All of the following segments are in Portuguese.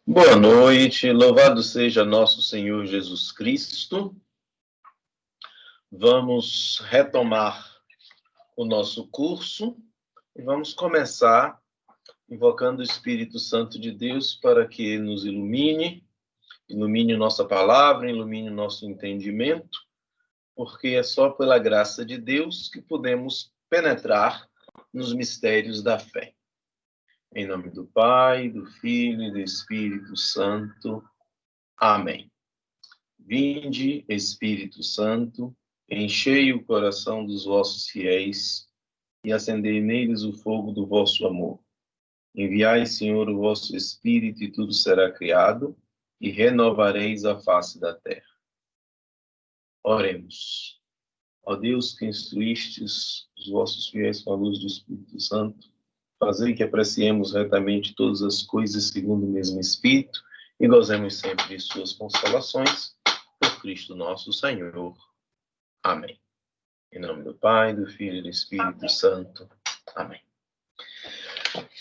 Boa noite, louvado seja nosso Senhor Jesus Cristo. Vamos retomar o nosso curso e vamos começar invocando o Espírito Santo de Deus para que nos ilumine nossa palavra, ilumine nosso entendimento, porque é só pela graça de Deus que podemos penetrar nos mistérios da fé. Em nome do Pai, do Filho e do Espírito Santo. Amém. Vinde, Espírito Santo, enchei o coração dos vossos fiéis e acendei neles o fogo do vosso amor. Enviai, Senhor, o vosso Espírito e tudo será criado e renovareis a face da terra. Oremos. Ó Deus, que instruístes os vossos fiéis com a luz do Espírito Santo, fazei que apreciemos retamente todas as coisas segundo o mesmo Espírito e gozemos sempre de suas consolações. Por Cristo nosso Senhor. Amém. Em nome do Pai, do Filho e do Espírito Santo. Amém.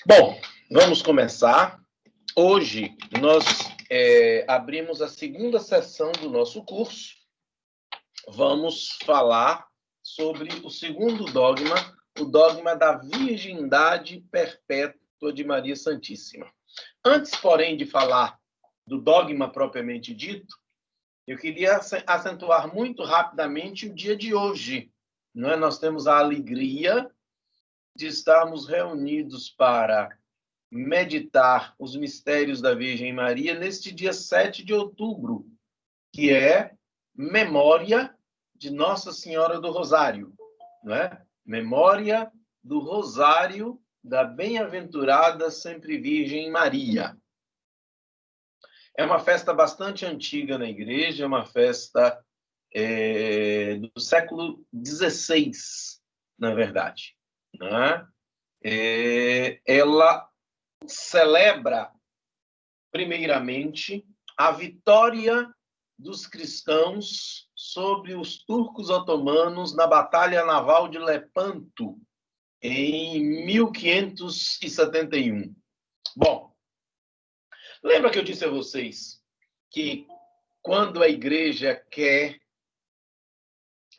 Bom, vamos começar. Hoje nós abrimos a segunda sessão do nosso curso. Vamos falar sobre o segundo dogma, o dogma da virgindade perpétua de Maria Santíssima. Antes, porém, de falar do dogma propriamente dito, eu queria acentuar muito rapidamente o dia de hoje. Não é? Nós temos a alegria de estarmos reunidos para meditar os mistérios da Virgem Maria neste dia 7 de outubro, que é memória de Nossa Senhora do Rosário. Não é? Memória do Rosário da Bem-aventurada Sempre Virgem Maria. É uma festa bastante antiga na igreja, é uma festa do século XVI, na verdade. Né? Ela celebra, primeiramente, a vitória dos cristãos sobre os turcos otomanos na Batalha Naval de Lepanto, em 1571. Bom, lembra que eu disse a vocês que quando a igreja quer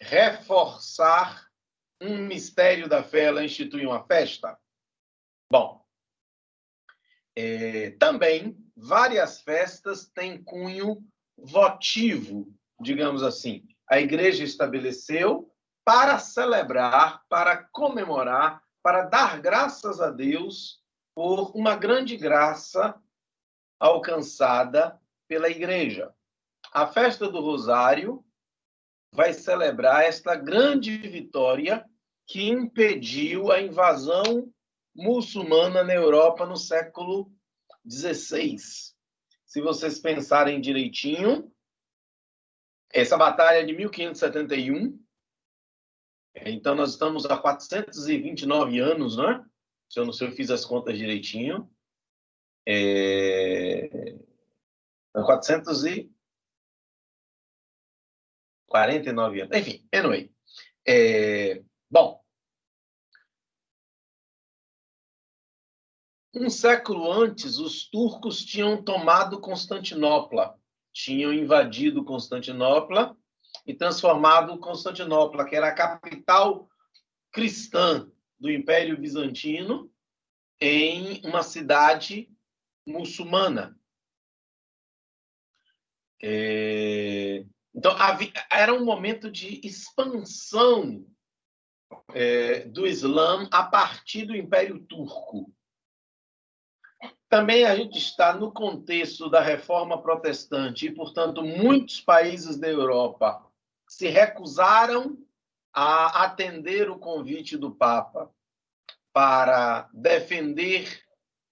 reforçar um mistério da fé, ela institui uma festa? Bom, também várias festas têm cunho votivo, digamos assim. A igreja estabeleceu para celebrar, para comemorar, para dar graças a Deus por uma grande graça alcançada pela igreja. A festa do Rosário vai celebrar esta grande vitória que impediu a invasão muçulmana na Europa no século XVI. Se vocês pensarem direitinho, essa batalha é de 1571, então nós estamos há 429 anos, né? Se eu não sei, eu fiz as contas direitinho. 449 anos. Enfim, anyway. Bom, um século antes, os turcos tinham tomado Constantinopla, tinham invadido Constantinopla e transformado Constantinopla, que era a capital cristã do Império Bizantino, em uma cidade muçulmana. Então, era um momento de expansão do Islã a partir do Império Turco. Também a gente está no contexto da Reforma Protestante e, portanto, muitos países da Europa se recusaram a atender o convite do Papa para defender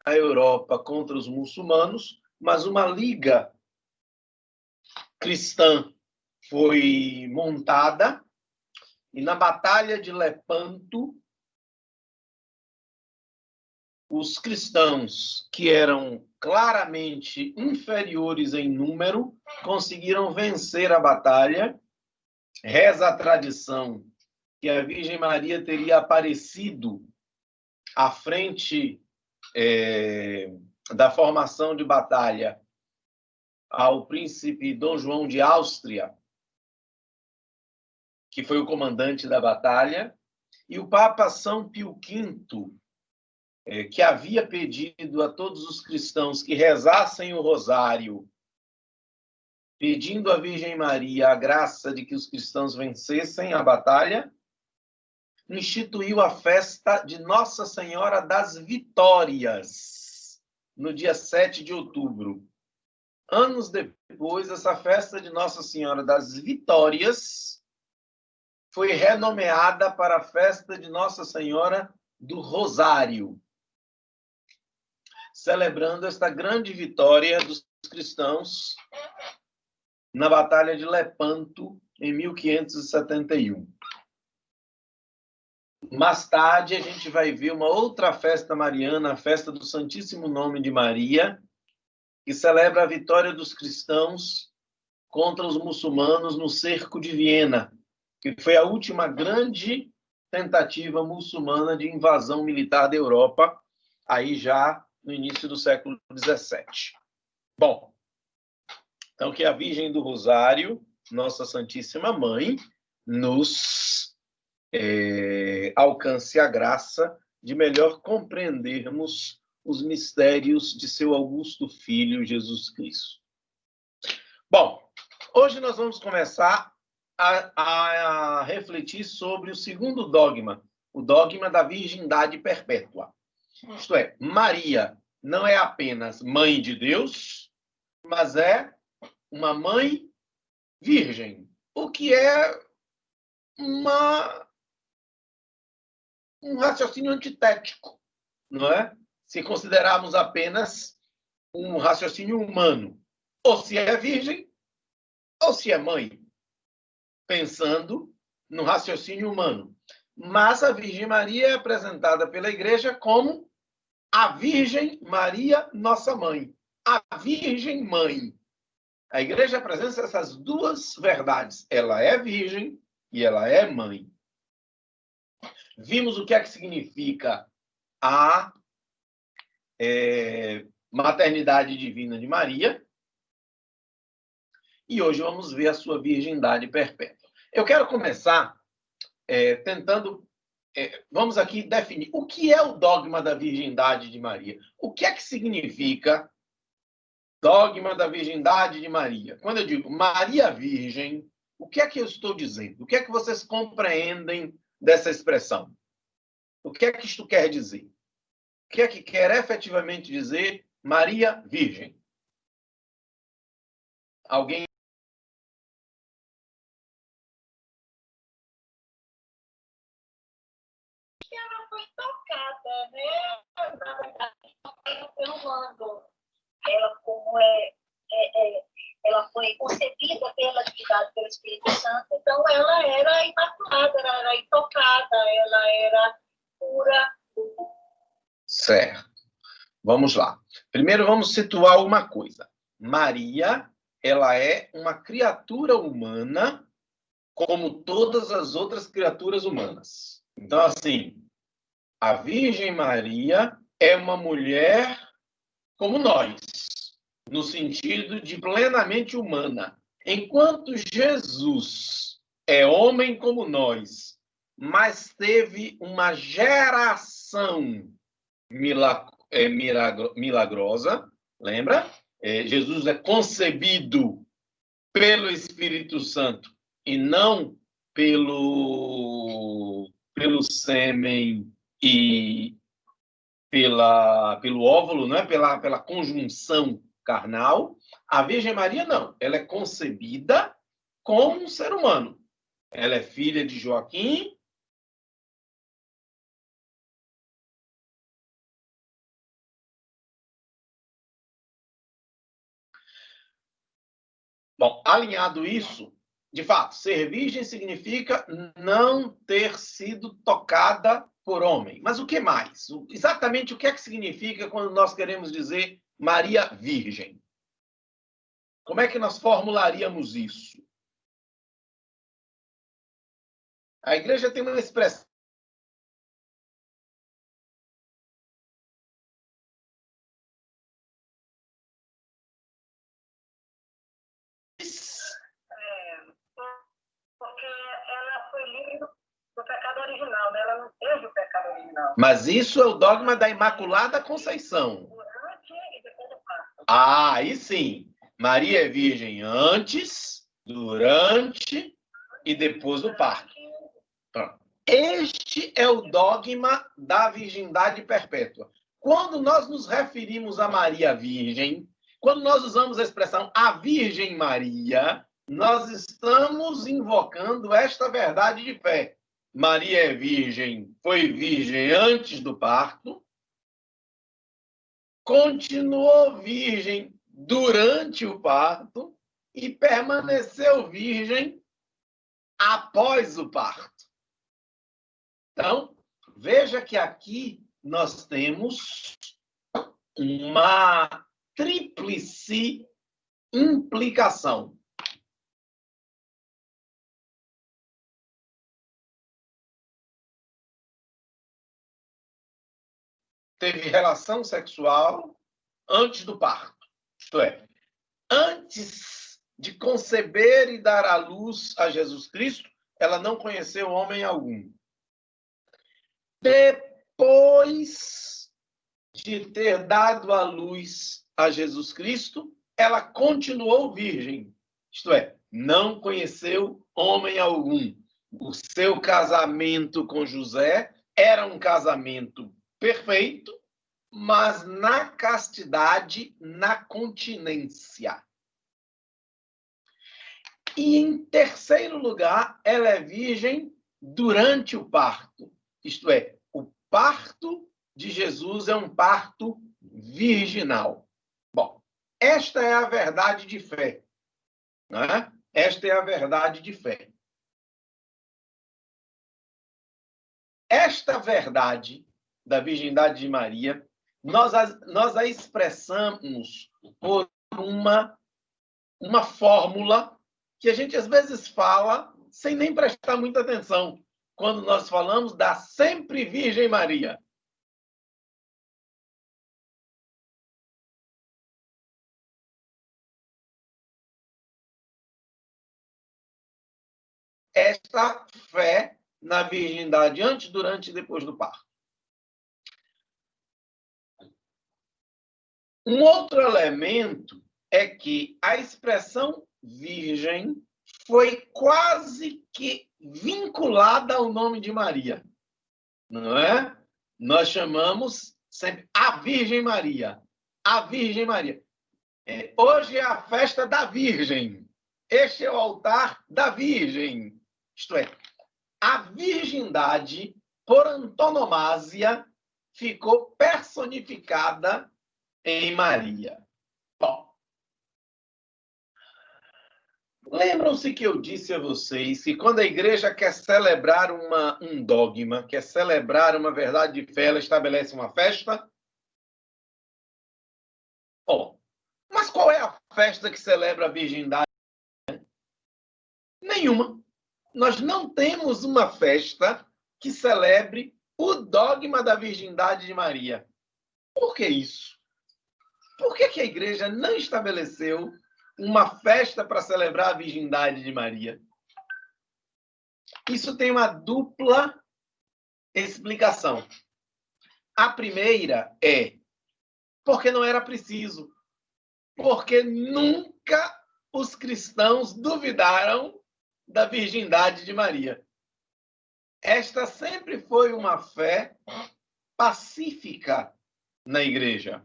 a Europa contra os muçulmanos, mas uma liga cristã foi montada e na Batalha de Lepanto, os cristãos, que eram claramente inferiores em número, conseguiram vencer a batalha. Reza a tradição que a Virgem Maria teria aparecido à frente da formação de batalha ao príncipe Dom João de Áustria, que foi o comandante da batalha, e o Papa São Pio V, que havia pedido a todos os cristãos que rezassem o rosário, pedindo à Virgem Maria a graça de que os cristãos vencessem a batalha, instituiu a festa de Nossa Senhora das Vitórias, no dia 7 de outubro. Anos depois, essa festa de Nossa Senhora das Vitórias foi renomeada para a festa de Nossa Senhora do Rosário, celebrando esta grande vitória dos cristãos na Batalha de Lepanto, em 1571. Mais tarde, a gente vai ver uma outra festa mariana, a festa do Santíssimo Nome de Maria, que celebra a vitória dos cristãos contra os muçulmanos no Cerco de Viena, que foi a última grande tentativa muçulmana de invasão militar da Europa, aí já no início do século XVII. Bom, então que a Virgem do Rosário, Nossa Santíssima Mãe, nos alcance a graça de melhor compreendermos os mistérios de seu augusto Filho, Jesus Cristo. Bom, hoje nós vamos começar a refletir sobre o segundo dogma, o dogma da virgindade perpétua. Isto é, Maria não é apenas mãe de Deus, mas é uma mãe virgem, o que é um raciocínio antitético, não é? Se considerarmos apenas um raciocínio humano, ou se é virgem, ou se é mãe, pensando no raciocínio humano. Mas a Virgem Maria é apresentada pela Igreja como a Virgem Maria, nossa mãe, a Virgem Mãe. A Igreja apresenta essas duas verdades. Ela é virgem e ela é mãe. Vimos o que é que significa a maternidade divina de Maria. E hoje vamos ver a sua virgindade perpétua. Eu quero começar tentando... vamos aqui definir o que é o dogma da virgindade de Maria. O que é que significa dogma da virgindade de Maria? Quando eu digo Maria Virgem, o que é que eu estou dizendo? O que é que vocês compreendem dessa expressão? O que é que isto quer dizer? O que é que quer efetivamente dizer Maria Virgem? Alguém? Ela foi tocada, né? Na verdade, pelo mando. Ela, como ela foi concebida pela divindade, pelo Espírito Santo, então ela era imaculada, ela era intocada, ela era pura. Certo. Vamos lá. Primeiro vamos situar uma coisa. Maria, ela é uma criatura humana como todas as outras criaturas humanas. Então, assim, a Virgem Maria é uma mulher como nós, no sentido de plenamente humana. Enquanto Jesus é homem como nós, mas teve uma geração milagrosa, lembra? Jesus é concebido pelo Espírito Santo e não pelo sêmen e pelo óvulo, né? pela conjunção carnal. A Virgem Maria não, ela é concebida como um ser humano. Ela é filha de Joaquim. Bom, alinhado isso, de fato, ser virgem significa não ter sido tocada por homem. Mas o que mais? Exatamente o que é que significa quando nós queremos dizer Maria Virgem? Como é que nós formularíamos isso? A Igreja tem uma expressão do pecado original, né? Ela não teve o pecado original. Mas isso é o dogma da Imaculada Conceição. Durante e depois do parto. Ah, aí sim. Maria é virgem antes, durante e depois do parto. Pronto. Este é o dogma da virgindade perpétua. Quando nós nos referimos a Maria Virgem, quando nós usamos a expressão a Virgem Maria, nós estamos invocando esta verdade de fé. Maria é virgem, foi virgem antes do parto, continuou virgem durante o parto e permaneceu virgem após o parto. Então, veja que aqui nós temos uma tríplice implicação. Teve relação sexual antes do parto. Isto é, antes de conceber e dar à luz a Jesus Cristo, ela não conheceu homem algum. Depois de ter dado à luz a Jesus Cristo, ela continuou virgem. Isto é, não conheceu homem algum. O seu casamento com José era um casamento perfeito, mas na castidade, na continência. E, em terceiro lugar, ela é virgem durante o parto. Isto é, o parto de Jesus é um parto virginal. Bom, esta é a verdade de fé. Né? Esta é a verdade de fé. Esta verdade da virgindade de Maria, nós a expressamos por uma fórmula que a gente às vezes fala sem nem prestar muita atenção, quando nós falamos da sempre Virgem Maria. Esta fé na virgindade antes, durante e depois do parto. Um outro elemento é que a expressão virgem foi quase que vinculada ao nome de Maria. Não é? Nós chamamos sempre a Virgem Maria. A Virgem Maria. Hoje é a festa da Virgem. Este é o altar da Virgem. Isto é, a virgindade, por antonomasia, ficou personificada em Maria. Bom, lembram-se que eu disse a vocês que quando a igreja quer celebrar um dogma, quer celebrar uma verdade de fé, ela estabelece uma festa? Mas qual é a festa que celebra a virgindade? Nenhuma. Nós não temos uma festa que celebre o dogma da virgindade de Maria. Por que isso? Por que a igreja não estabeleceu uma festa para celebrar a virgindade de Maria? Isso tem uma dupla explicação. A primeira é porque não era preciso. Porque nunca os cristãos duvidaram da virgindade de Maria. Esta sempre foi uma fé pacífica na igreja.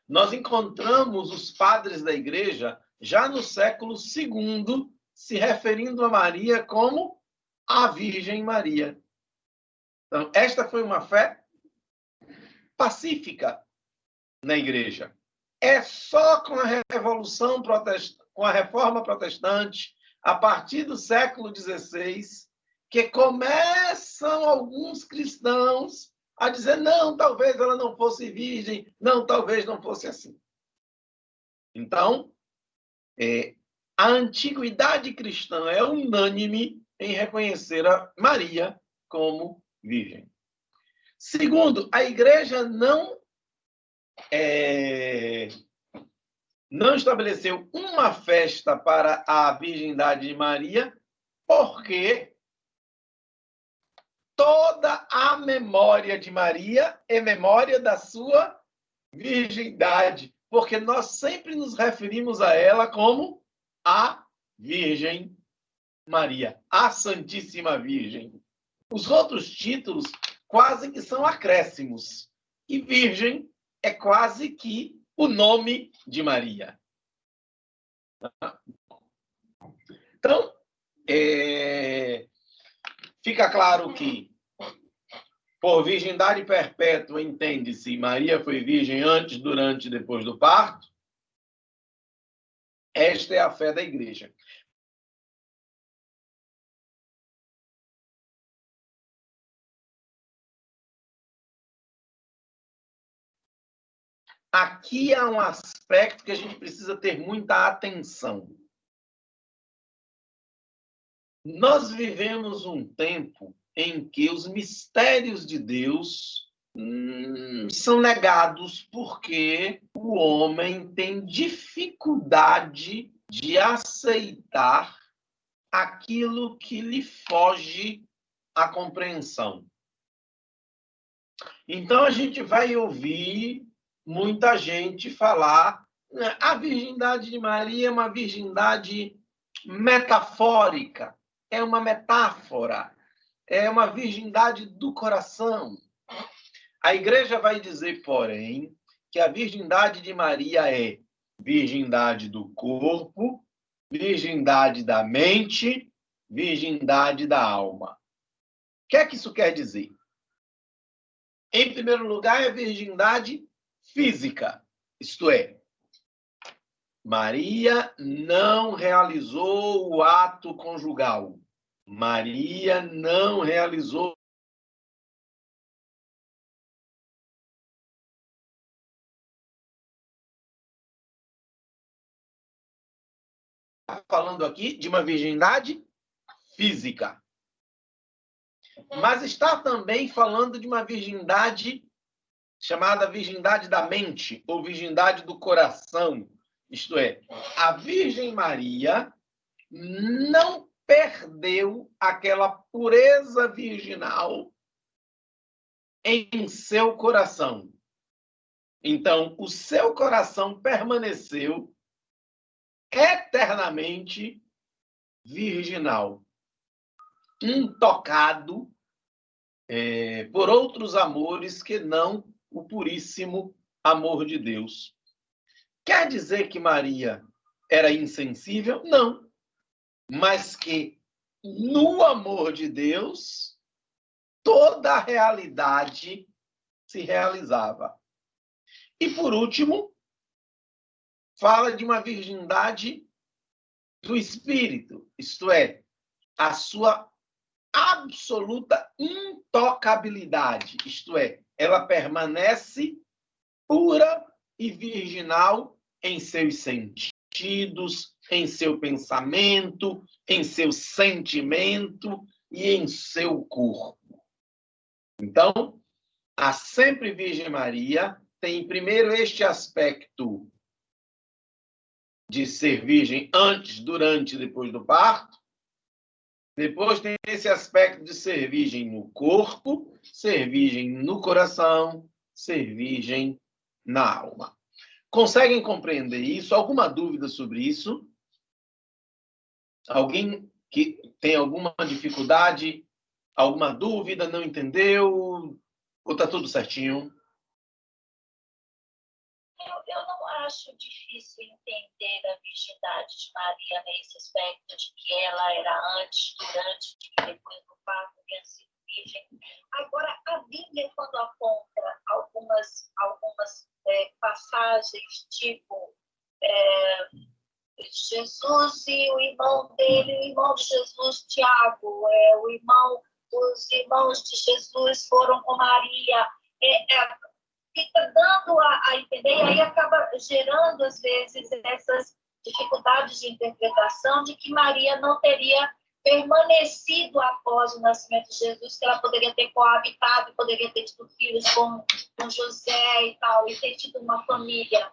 Nós encontramos os padres da igreja já no século II se referindo a Maria como a Virgem Maria. Então, esta foi uma fé pacífica na igreja. É só com a Revolução Protestante, com a Reforma Protestante, a partir do século XVI, que começam alguns cristãos a dizer, não, talvez ela não fosse virgem, não, talvez não fosse assim. Então, a antiguidade cristã é unânime em reconhecer a Maria como virgem. Segundo, a igreja não estabeleceu uma festa para a virgindade de Maria Porque toda a memória de Maria é memória da sua virgindade, porque nós sempre nos referimos a ela como a Virgem Maria, a Santíssima Virgem. Os outros títulos quase que são acréscimos, e Virgem é quase que o nome de Maria. Então, fica claro que por virgindade perpétua entende-se Maria foi virgem antes, durante e depois do parto. Esta é a fé da Igreja. Aqui há um aspecto que a gente precisa ter muita atenção. Nós vivemos um tempo em que os mistérios de Deus são negados porque o homem tem dificuldade de aceitar aquilo que lhe foge à compreensão. Então, a gente vai ouvir muita gente falar a virgindade de Maria é uma virgindade metafórica, é uma metáfora, é uma virgindade do coração. A Igreja vai dizer, porém, que a virgindade de Maria é virgindade do corpo, virgindade da mente, virgindade da alma. O que é que isso quer dizer? Em primeiro lugar, é virgindade física, isto é, Maria não realizou o ato conjugal. Maria não realizou. Falando aqui de uma virgindade física. Mas está também falando de uma virgindade chamada virgindade da mente, ou virgindade do coração. Isto é, a Virgem Maria não perdeu aquela pureza virginal em seu coração. Então, o seu coração permaneceu eternamente virginal, intocado por outros amores que não o puríssimo amor de Deus. Quer dizer que Maria era insensível? Não. Mas que no amor de Deus, toda a realidade se realizava. E, por último, fala de uma virgindade do espírito, isto é, a sua absoluta intocabilidade, isto é, ela permanece pura e virginal em seus sentidos, em seu pensamento, em seu sentimento e em seu corpo. Então, a sempre Virgem Maria tem primeiro este aspecto de ser virgem antes, durante e depois do parto. Depois tem esse aspecto de ser virgem no corpo, ser virgem no coração, ser virgem na alma. Conseguem compreender isso? Alguma dúvida sobre isso? Alguém que tem alguma dificuldade, alguma dúvida, não entendeu? Ou está tudo certinho? Eu não acho difícil entender a virgindade de Maria nesse aspecto de que ela era antes, durante e depois do parto, tinha sido virgem. Agora, a Bíblia, quando aponta algumas passagens, tipo Jesus e o irmão dele, o irmão de Jesus, Tiago, os irmãos de Jesus foram com Maria, fica dando a entender, e aí acaba gerando, às vezes, essas dificuldades de interpretação de que Maria não teria permanecido após o nascimento de Jesus, que ela poderia ter coabitado, poderia ter tido filhos com José e tal, e ter tido uma família.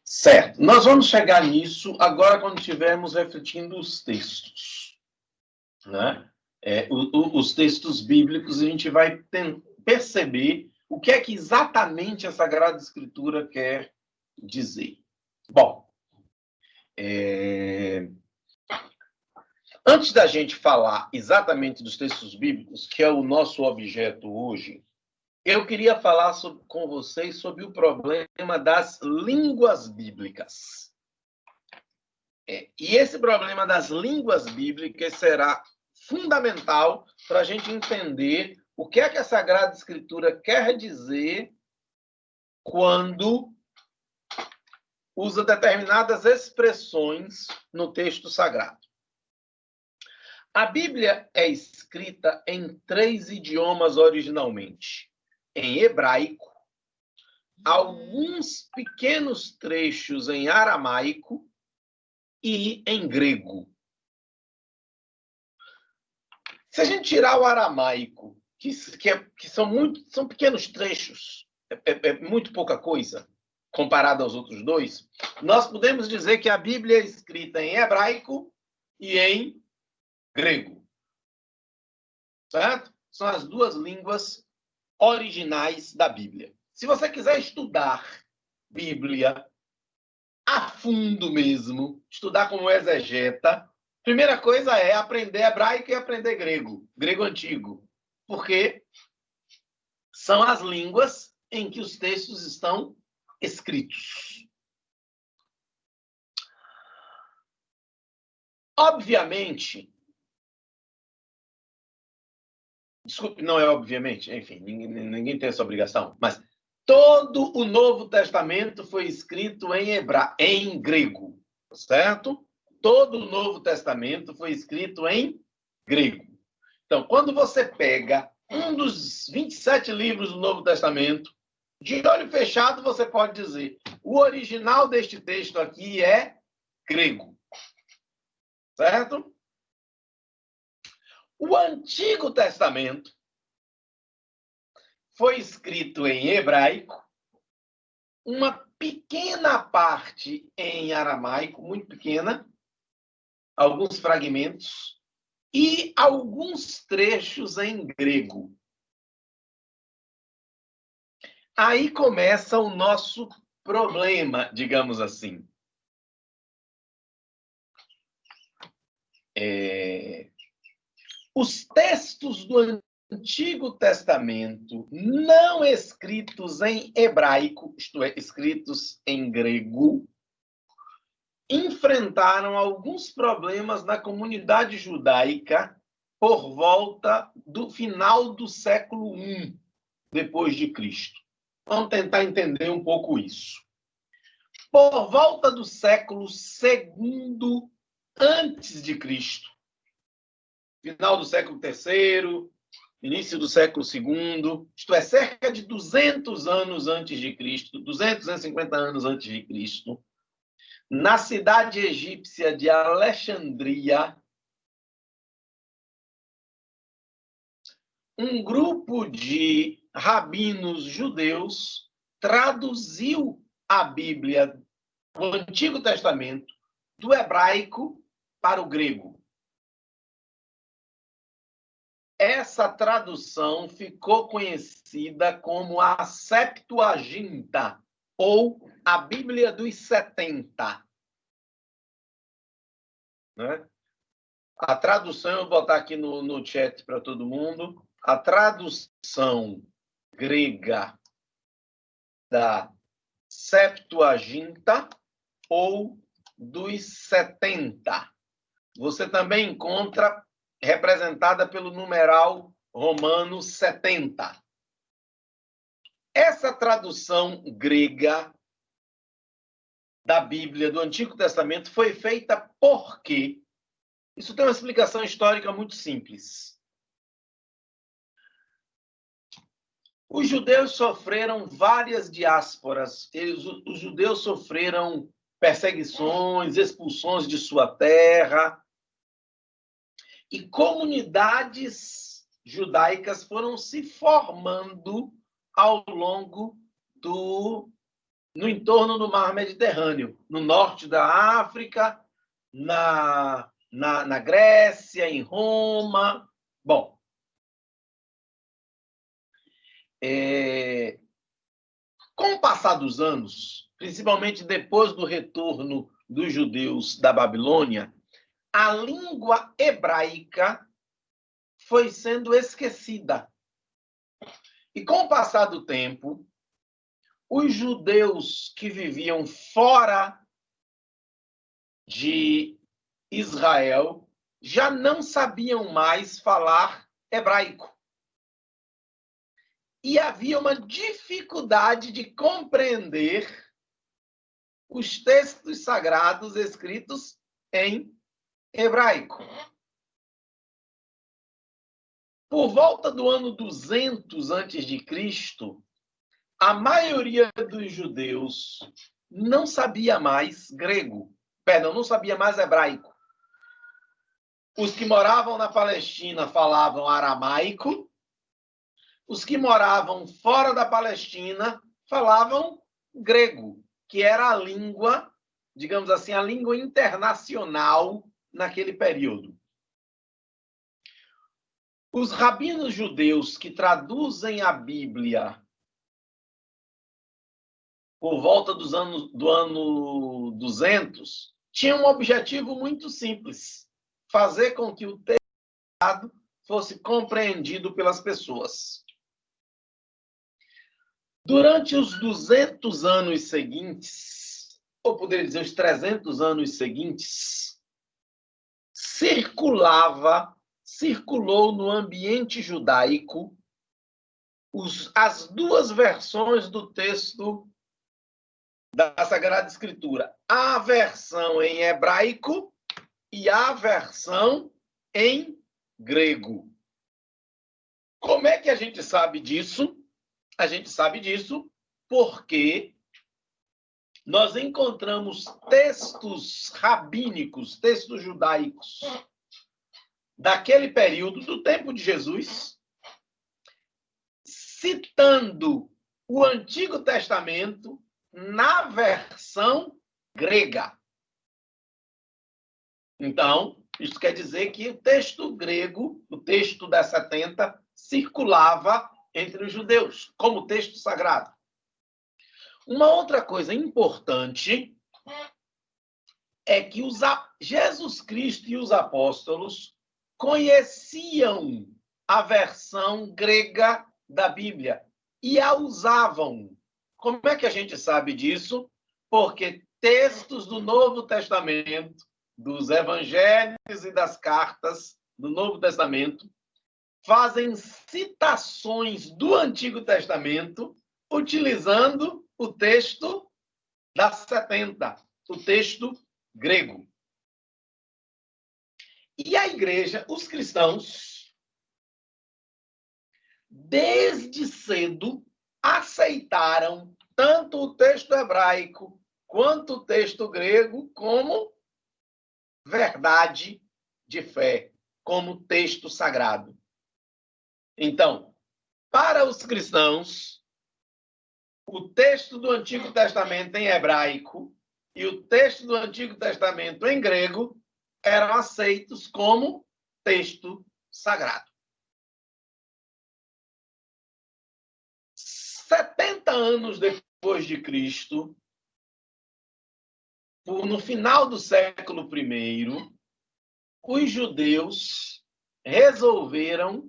Certo. Nós vamos chegar nisso agora quando estivermos refletindo os textos. né? Os textos bíblicos, a gente vai perceber o que é que exatamente a Sagrada Escritura quer dizer. Bom, antes da gente falar exatamente dos textos bíblicos, que é o nosso objeto hoje, eu queria falar com vocês sobre o problema das línguas bíblicas. E esse problema das línguas bíblicas será fundamental para a gente entender o que é que a Sagrada Escritura quer dizer quando usa determinadas expressões no texto sagrado. A Bíblia é escrita em 3 idiomas originalmente. Em hebraico, alguns pequenos trechos em aramaico e em grego. Se a gente tirar o aramaico, que são pequenos trechos, é muito pouca coisa comparado aos outros dois, nós podemos dizer que a Bíblia é escrita em hebraico e em grego. Certo? São as 2 línguas originais da Bíblia. Se você quiser estudar Bíblia a fundo mesmo, estudar como exegeta, primeira coisa é aprender hebraico e aprender grego, grego antigo, porque são as línguas em que os textos estão escritos. Obviamente, desculpe, não é obviamente, enfim, ninguém tem essa obrigação, mas todo o Novo Testamento foi escrito em grego, certo? Todo o Novo Testamento foi escrito em grego. Então, quando você pega um dos 27 livros do Novo Testamento, de olho fechado, você pode dizer: o original deste texto aqui é grego. Certo? O Antigo Testamento foi escrito em hebraico, uma pequena parte em aramaico, muito pequena, alguns fragmentos, e alguns trechos em grego. Aí começa o nosso problema, digamos assim. Os textos do Antigo Testamento, não escritos em hebraico, isto é, escritos em grego, enfrentaram alguns problemas na comunidade judaica por volta do final do século I depois de Cristo. Vamos tentar entender um pouco isso. Por volta do século II antes de Cristo, final do século III, início do século II, isto é, cerca de 200 anos antes de Cristo, 250 anos antes de Cristo, na cidade egípcia de Alexandria, um grupo de rabinos judeus traduziu a Bíblia, o Antigo Testamento, do hebraico para o grego. Essa tradução ficou conhecida como a Septuaginta, ou a Bíblia dos 70. Né? A tradução, eu vou botar aqui no chat para todo mundo, a tradução grega da Septuaginta, ou dos 70. Você também encontra representada pelo numeral romano 70. Essa tradução grega da Bíblia do Antigo Testamento foi feita por quê? Isso tem uma explicação histórica muito simples. Os judeus sofreram várias diásporas. Os judeus sofreram perseguições, expulsões de sua terra. E comunidades judaicas foram se formando ao longo no entorno do Mar Mediterrâneo, no norte da África, na na Grécia, em Roma. Bom, com o passar dos anos, principalmente depois do retorno dos judeus da Babilônia, a língua hebraica foi sendo esquecida. E com o passar do tempo, os judeus que viviam fora de Israel já não sabiam mais falar hebraico. E havia uma dificuldade de compreender os textos sagrados escritos em hebraico. Por volta do ano 200 a.C., a maioria dos judeus não sabia mais grego, não sabia mais hebraico. Os que moravam na Palestina falavam aramaico, os que moravam fora da Palestina falavam grego, que era a língua, digamos assim, a língua internacional naquele período. Os rabinos judeus que traduzem a Bíblia por volta do ano 200 tinham um objetivo muito simples: fazer com que o texto fosse compreendido pelas pessoas. Durante os 200 anos seguintes, ou poderia dizer os 300 anos seguintes, circulou no ambiente judaico as duas versões do texto da Sagrada Escritura. A versão em hebraico e a versão em grego. Como é que a gente sabe disso? A gente sabe disso porque nós encontramos textos rabínicos, textos judaicos, daquele período, do tempo de Jesus, citando o Antigo Testamento na versão grega. Então, isso quer dizer que o texto grego, o texto da 70, circulava entre os judeus, como texto sagrado. Uma outra coisa importante é que Jesus Cristo e os apóstolos conheciam a versão grega da Bíblia e a usavam. Como é que a gente sabe disso? Porque textos do Novo Testamento, dos evangelhos e das cartas do Novo Testamento, fazem citações do Antigo Testamento utilizando o texto da 70, o texto grego. E a igreja, os cristãos, desde cedo, aceitaram tanto o texto hebraico quanto o texto grego como verdade de fé, como texto sagrado. Então, para os cristãos, o texto do Antigo Testamento em hebraico e o texto do Antigo Testamento em grego eram aceitos como texto sagrado. 70 anos depois de Cristo, no final do século I, os judeus resolveram,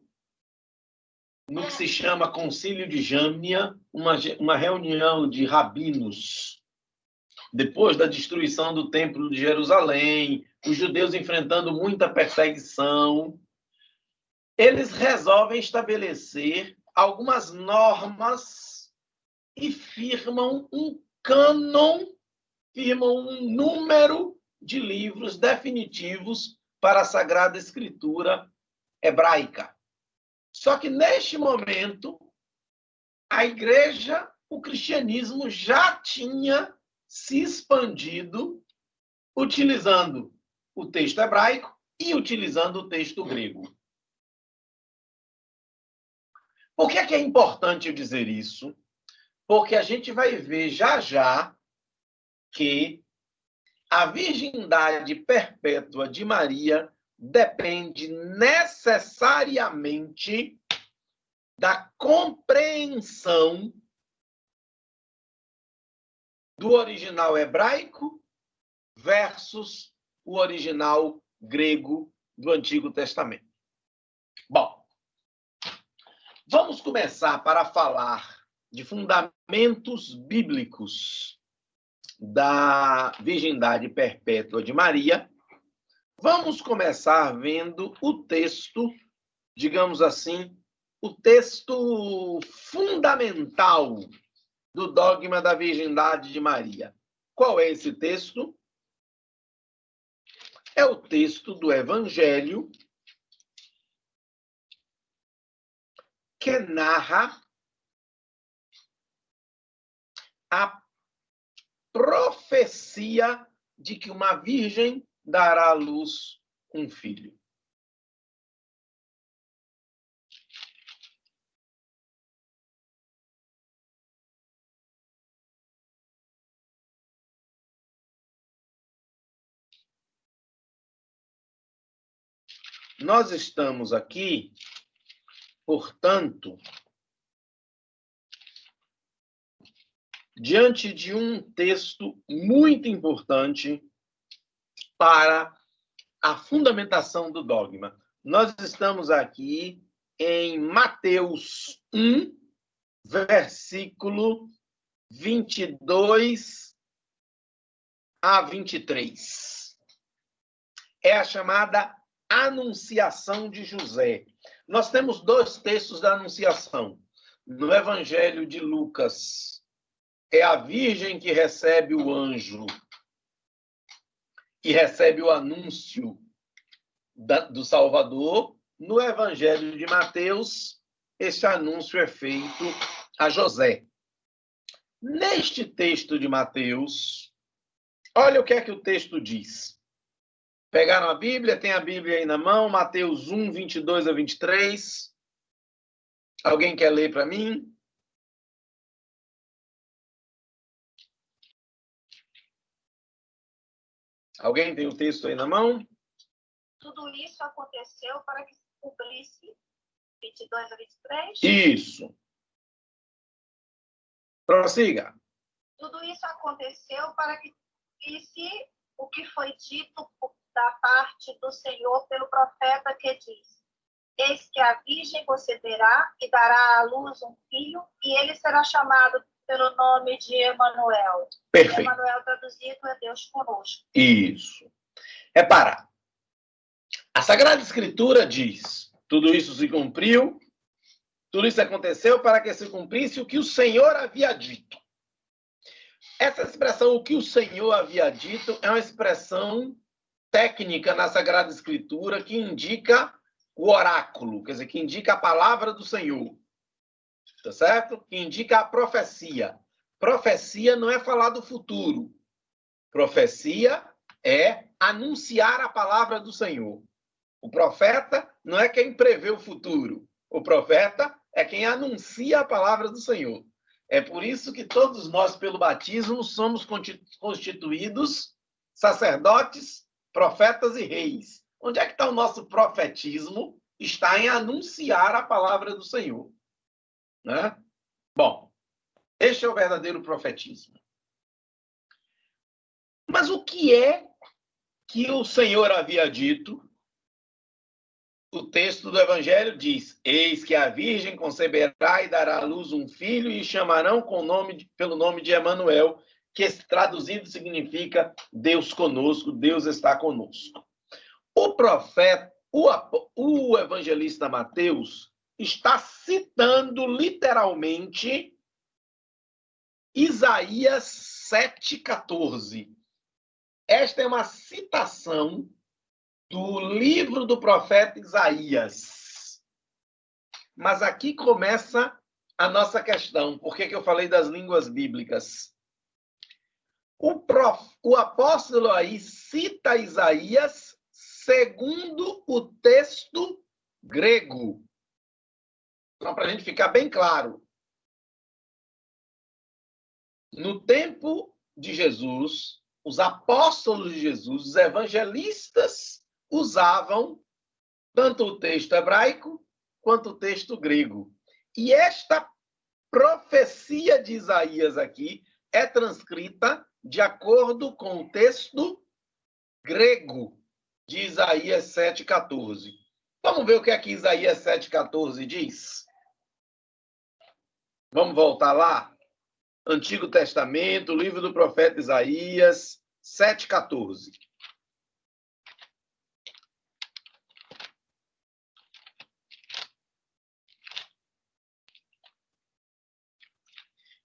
no que se chama Concílio de Jâmnia, uma reunião de rabinos, depois da destruição do Templo de Jerusalém, os judeus enfrentando muita perseguição, eles resolvem estabelecer algumas normas e firmam um cânon, firmam um número de livros definitivos para a Sagrada Escritura hebraica. Só que, neste momento, a igreja, o cristianismo já tinha se expandido utilizando o texto hebraico e utilizando o texto grego. Por que é importante eu dizer isso? Porque a gente vai ver já já que a virgindade perpétua de Maria depende necessariamente da compreensão do original hebraico versus o original grego do Antigo Testamento. Bom, vamos começar para falar de fundamentos bíblicos da virgindade perpétua de Maria. Vamos começar vendo o texto, digamos assim, o texto fundamental do dogma da virgindade de Maria. Qual é esse texto? É o texto do Evangelho que narra a profecia de que uma virgem dará à luz um filho. Nós estamos aqui, portanto, diante de um texto muito importante para a fundamentação do dogma. Nós estamos aqui em Mateus 1, versículo 22 a 23. É a chamada Anunciação de José. Nós temos dois textos da Anunciação. No Evangelho de Lucas, é a virgem que recebe o anjo e recebe o anúncio do Salvador. No Evangelho de Mateus, esse anúncio é feito a José. Neste texto de Mateus, olha o que é que o texto diz. Pegaram a Bíblia? Tem a Bíblia aí na mão, Mateus 1, 22 a 23. Alguém quer ler para mim? Alguém tem o texto aí na mão? Tudo isso aconteceu para que se cumprisse 22 a 23? Isso. Prossiga. Tudo isso aconteceu para que cumprisse o que foi dito da parte do Senhor pelo profeta que diz: eis que a virgem conceberá e dará à luz um filho, e ele será chamado pelo nome de Emanuel. Perfeito. Emanuel traduzido é Deus conosco. Isso. Repara, a Sagrada Escritura diz, tudo isso se cumpriu, tudo isso aconteceu para que se cumprisse o que o Senhor havia dito. Essa expressão, o que o Senhor havia dito, é uma expressão técnica na Sagrada Escritura que indica o oráculo, quer dizer, que indica a palavra do Senhor. Tá certo? Que indica a profecia. Profecia não é falar do futuro. Profecia é anunciar a palavra do Senhor. O profeta não é quem prevê o futuro. O profeta é quem anuncia a palavra do Senhor. É por isso que todos nós, pelo batismo, somos constituídos sacerdotes, profetas e reis. Onde é que está o nosso profetismo? Está em anunciar a palavra do Senhor. Né? Bom, este é o verdadeiro profetismo. Mas o que é que o Senhor havia dito? O texto do Evangelho diz: eis que a virgem conceberá e dará à luz um filho e chamarão pelo nome de Emanuel, que traduzido significa Deus conosco, Deus está conosco. O profeta, o evangelista Mateus, está citando literalmente Isaías 7,14. Esta é uma citação do livro do profeta Isaías. Mas aqui começa a nossa questão. Por que eu falei das línguas bíblicas? O apóstolo aí cita Isaías segundo o texto grego. Então, para a gente ficar bem claro, no tempo de Jesus, os apóstolos de Jesus, os evangelistas, usavam tanto o texto hebraico quanto o texto grego. E esta profecia de Isaías aqui é transcrita de acordo com o texto grego de Isaías 7,14. Vamos ver o que aqui Isaías 7,14 diz? Vamos voltar lá? Antigo Testamento, livro do profeta Isaías 7,14.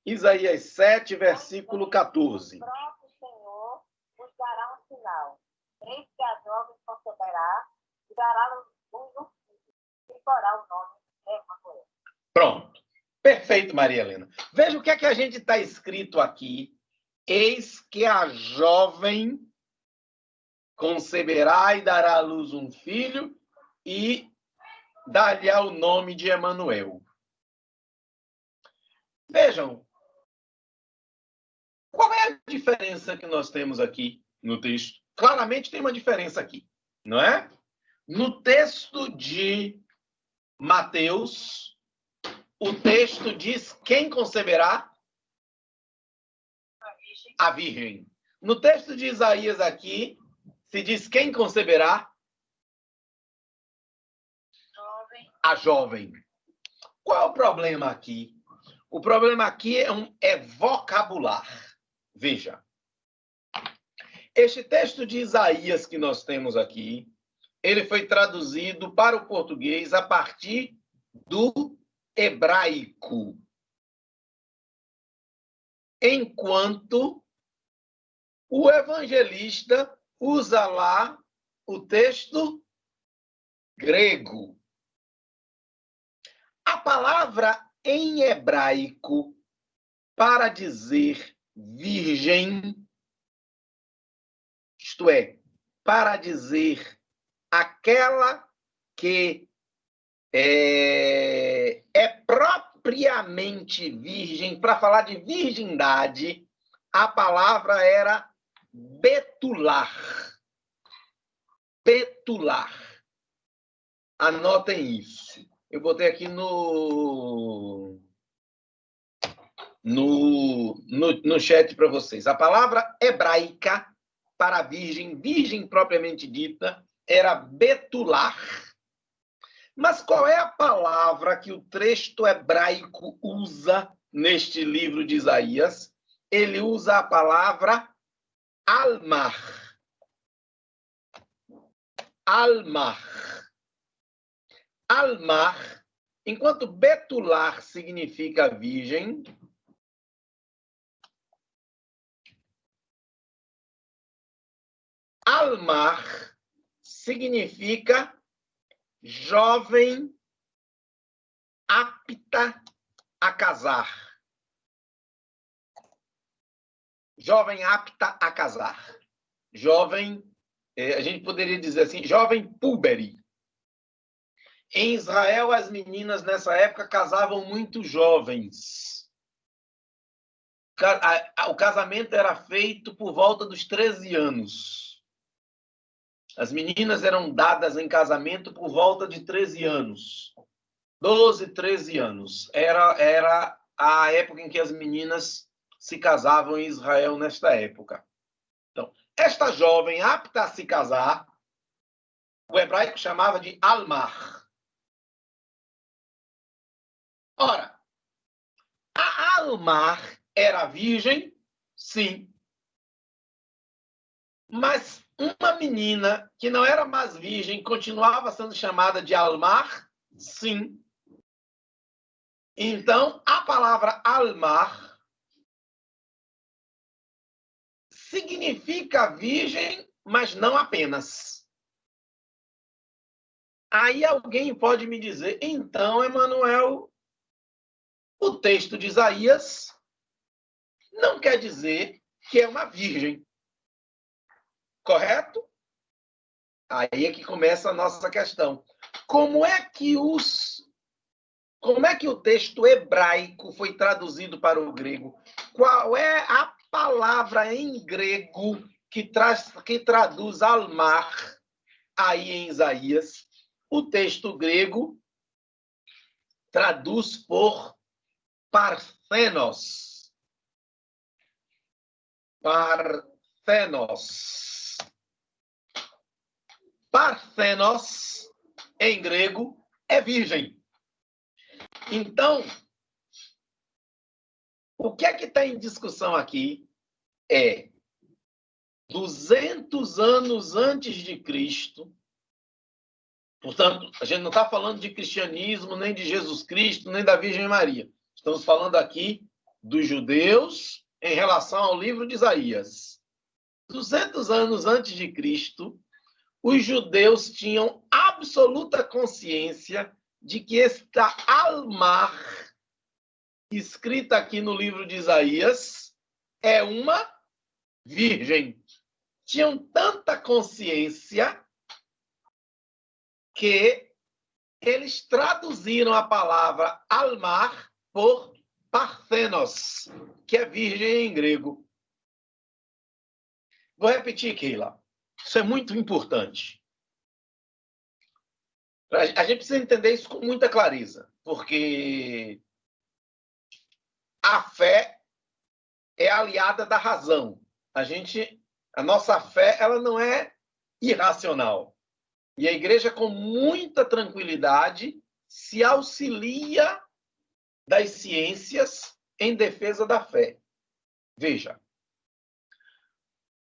Isaías 7, versículo 14. O próprio Senhor vos dará um sinal. Eis que a jovem conceberá e dará um filho, e porá o nome Emanuel. Pronto. Perfeito, Maria Helena. Veja o que é que a gente está escrito aqui. Eis que a jovem conceberá e dará à luz um filho e dar-lhe-á o nome de Emanuel. Vejam, qual é a diferença que nós temos aqui no texto? Claramente tem uma diferença aqui, não é? No texto de Mateus, o texto diz quem conceberá? A virgem. No texto de Isaías aqui, se diz quem conceberá? A jovem. Qual é o problema aqui? O problema aqui é vocabular. Veja. Este texto de Isaías que nós temos aqui, ele foi traduzido para o português a partir do hebraico. Enquanto o evangelista usa lá o texto grego. A palavra em hebraico para dizer virgem, isto é, para dizer aquela que é propriamente virgem, para falar de virgindade, a palavra era betular. Betular. Anotem isso. Eu botei aqui no chat para vocês. A palavra hebraica para virgem, virgem propriamente dita, era betular. Mas qual é a palavra que o texto hebraico usa neste livro de Isaías? Ele usa a palavra almar. Almar. Almar, enquanto betular significa virgem, almar significa jovem apta a casar. Jovem apta a casar. Jovem, a gente poderia dizer assim, jovem púbere. Em Israel, as meninas nessa época casavam muito jovens. O casamento era feito por volta dos 13 anos. As meninas eram dadas em casamento por volta de 13 anos. 12, 13 anos. Era a época em que as meninas se casavam em Israel nesta época. Então, esta jovem apta a se casar, o hebraico chamava de almar. Ora, a almar era virgem? Sim. Mas uma menina que não era mais virgem continuava sendo chamada de almar? Sim. Então, a palavra almar significa virgem, mas não apenas. Aí alguém pode me dizer, então, Emanuel, o texto de Isaías não quer dizer que é uma virgem. Correto? Aí é que começa a nossa questão. Como é que o texto hebraico foi traduzido para o grego? Qual é a palavra em grego que traduz Almar, aí em Isaías, o texto grego traduz por Parthenos. Parthenos. Parthenos, em grego, é virgem. Então, o que é que está em discussão aqui é 200 anos antes de Cristo. Portanto, a gente não está falando de cristianismo, nem de Jesus Cristo, nem da Virgem Maria. Estamos falando aqui dos judeus em relação ao livro de Isaías. 200 anos antes de Cristo, os judeus tinham absoluta consciência de que esta Almar, escrita aqui no livro de Isaías, é uma virgem. Tinham tanta consciência que eles traduziram a palavra Almar por Parthenos, que é virgem em grego. Vou repetir, Keila. Isso é muito importante. A gente precisa entender isso com muita clareza, porque a fé é aliada da razão. A nossa fé, ela não é irracional. E a igreja, com muita tranquilidade, se auxilia das ciências em defesa da fé. Veja,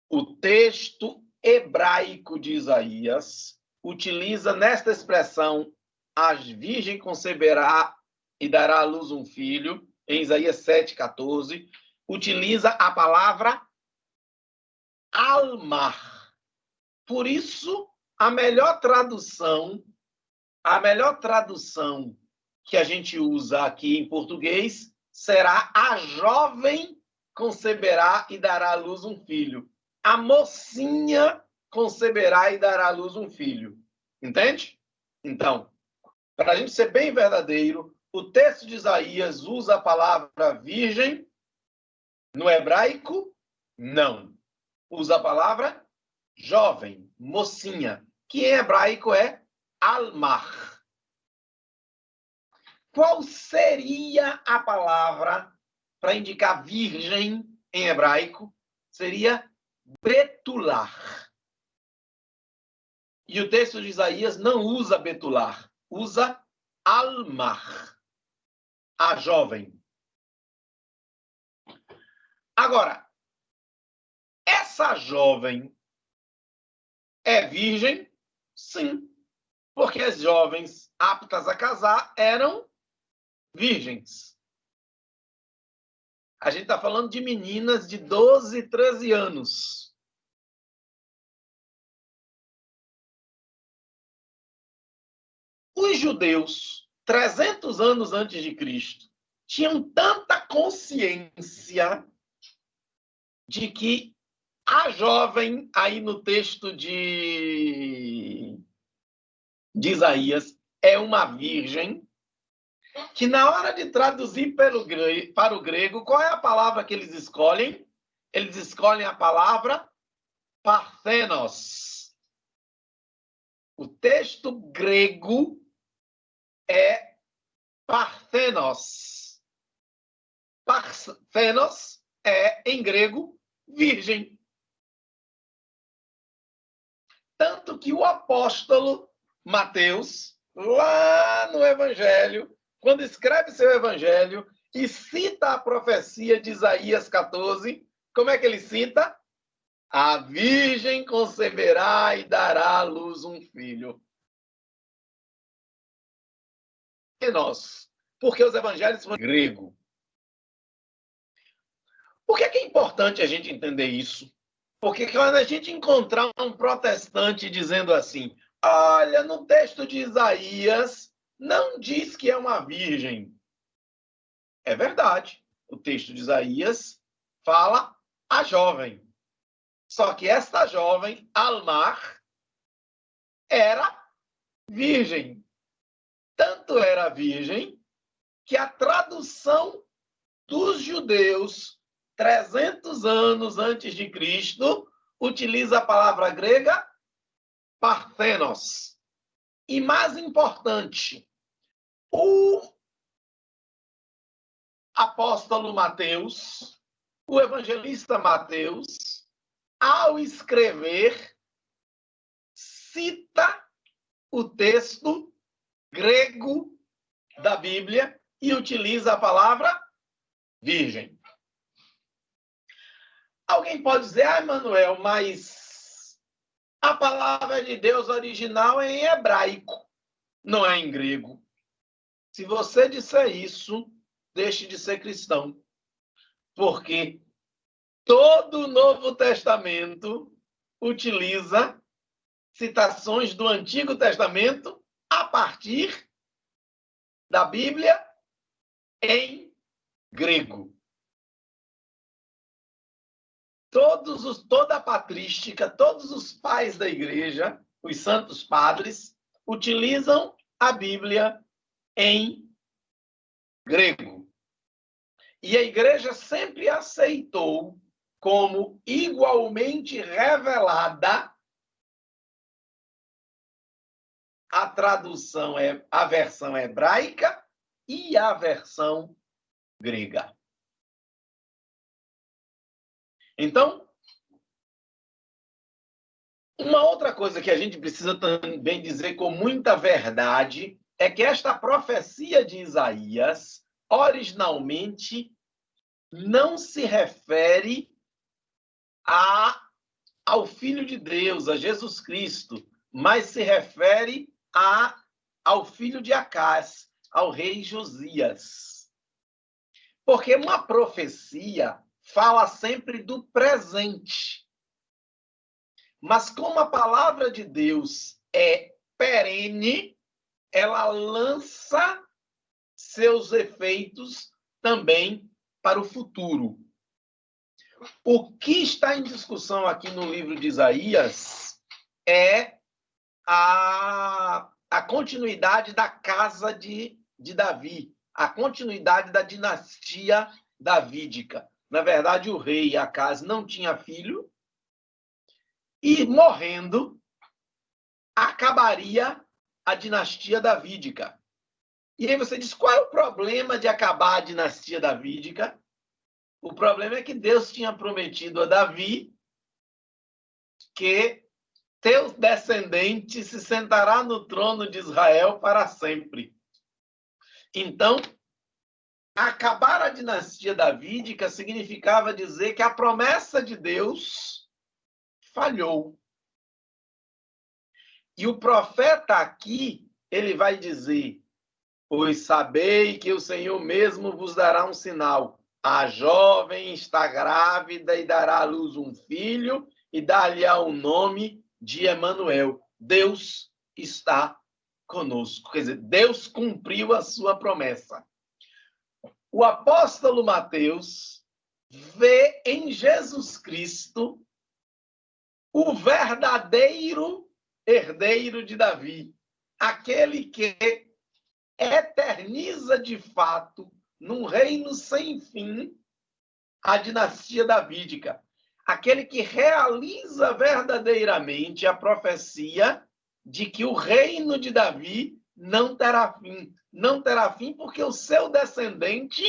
o texto hebraico de Isaías utiliza nesta expressão a virgem conceberá e dará à luz um filho, em Isaías 7,14, utiliza a palavra Almar. Por isso, a melhor tradução que a gente usa aqui em português será a jovem conceberá e dará à luz um filho. A mocinha conceberá e dará à luz um filho. Entende? Então, para a gente ser bem verdadeiro, o texto de Isaías usa a palavra virgem. No hebraico, não. Usa a palavra jovem, mocinha, que em hebraico é Almar. Qual seria a palavra para indicar virgem em hebraico? Seria betular. E o texto de Isaías não usa betular, usa Almar, a jovem. Agora, essa jovem é virgem? Sim, porque as jovens aptas a casar eram virgens. A gente está falando de meninas de 12, 13 anos. Os judeus, 300 anos antes de Cristo, tinham tanta consciência de que a jovem, aí no texto de Isaías, é uma virgem, que na hora de traduzir para o grego, qual é a palavra que eles escolhem? Eles escolhem a palavra Parthenos. O texto grego é Parthenos. Parthenos é, em grego, virgem. Tanto que o apóstolo Mateus, lá no Evangelho, quando escreve seu Evangelho e cita a profecia de Isaías 14, como é que ele cita? A virgem conceberá e dará à luz um filho. E nós? Porque os evangelhos são em grego. Por que é importante a gente entender isso? Porque quando a gente encontrar um protestante dizendo assim, olha, no texto de Isaías não diz que é uma virgem. É verdade. O texto de Isaías fala a jovem. Só que esta jovem, Almar, era virgem. Tanto era virgem que a tradução dos judeus 300 anos antes de Cristo, utiliza a palavra grega parthenos. E mais importante, o apóstolo Mateus, o evangelista Mateus, ao escrever, cita o texto grego da Bíblia e utiliza a palavra virgem. Alguém pode dizer, Emanuel, mas a palavra de Deus original é em hebraico, não é em grego. Se você disser isso, deixe de ser cristão. Porque todo o Novo Testamento utiliza citações do Antigo Testamento a partir da Bíblia em grego. Toda a patrística, todos os pais da igreja, os santos padres, utilizam a Bíblia em grego. E a igreja sempre aceitou como igualmente revelada a tradução, a versão hebraica e a versão grega. Então, uma outra coisa que a gente precisa também dizer com muita verdade é que esta profecia de Isaías, originalmente, não se refere ao Filho de Deus, a Jesus Cristo, mas se refere ao filho de Acás, ao rei Josias. Porque uma profecia fala sempre do presente. Mas como a palavra de Deus é perene, ela lança seus efeitos também para o futuro. O que está em discussão aqui no livro de Isaías é a continuidade da casa de Davi, a continuidade da dinastia davídica. Na verdade, o rei Acás não tinha filho e, morrendo, acabaria a dinastia davídica. E aí você diz, qual é o problema de acabar a dinastia davídica? O problema é que Deus tinha prometido a Davi que teu descendente se sentará no trono de Israel para sempre. Então, acabar a dinastia davídica significava dizer que a promessa de Deus falhou. E o profeta aqui, ele vai dizer, pois sabei que o Senhor mesmo vos dará um sinal. A jovem está grávida e dará à luz um filho e dar-lhe-á o nome de Emanuel. Deus está conosco. Quer dizer, Deus cumpriu a sua promessa. O apóstolo Mateus vê em Jesus Cristo o verdadeiro herdeiro de Davi, aquele que eterniza de fato, num reino sem fim, a dinastia davídica. Aquele que realiza verdadeiramente a profecia de que o reino de Davi não terá fim. Não terá fim porque o seu descendente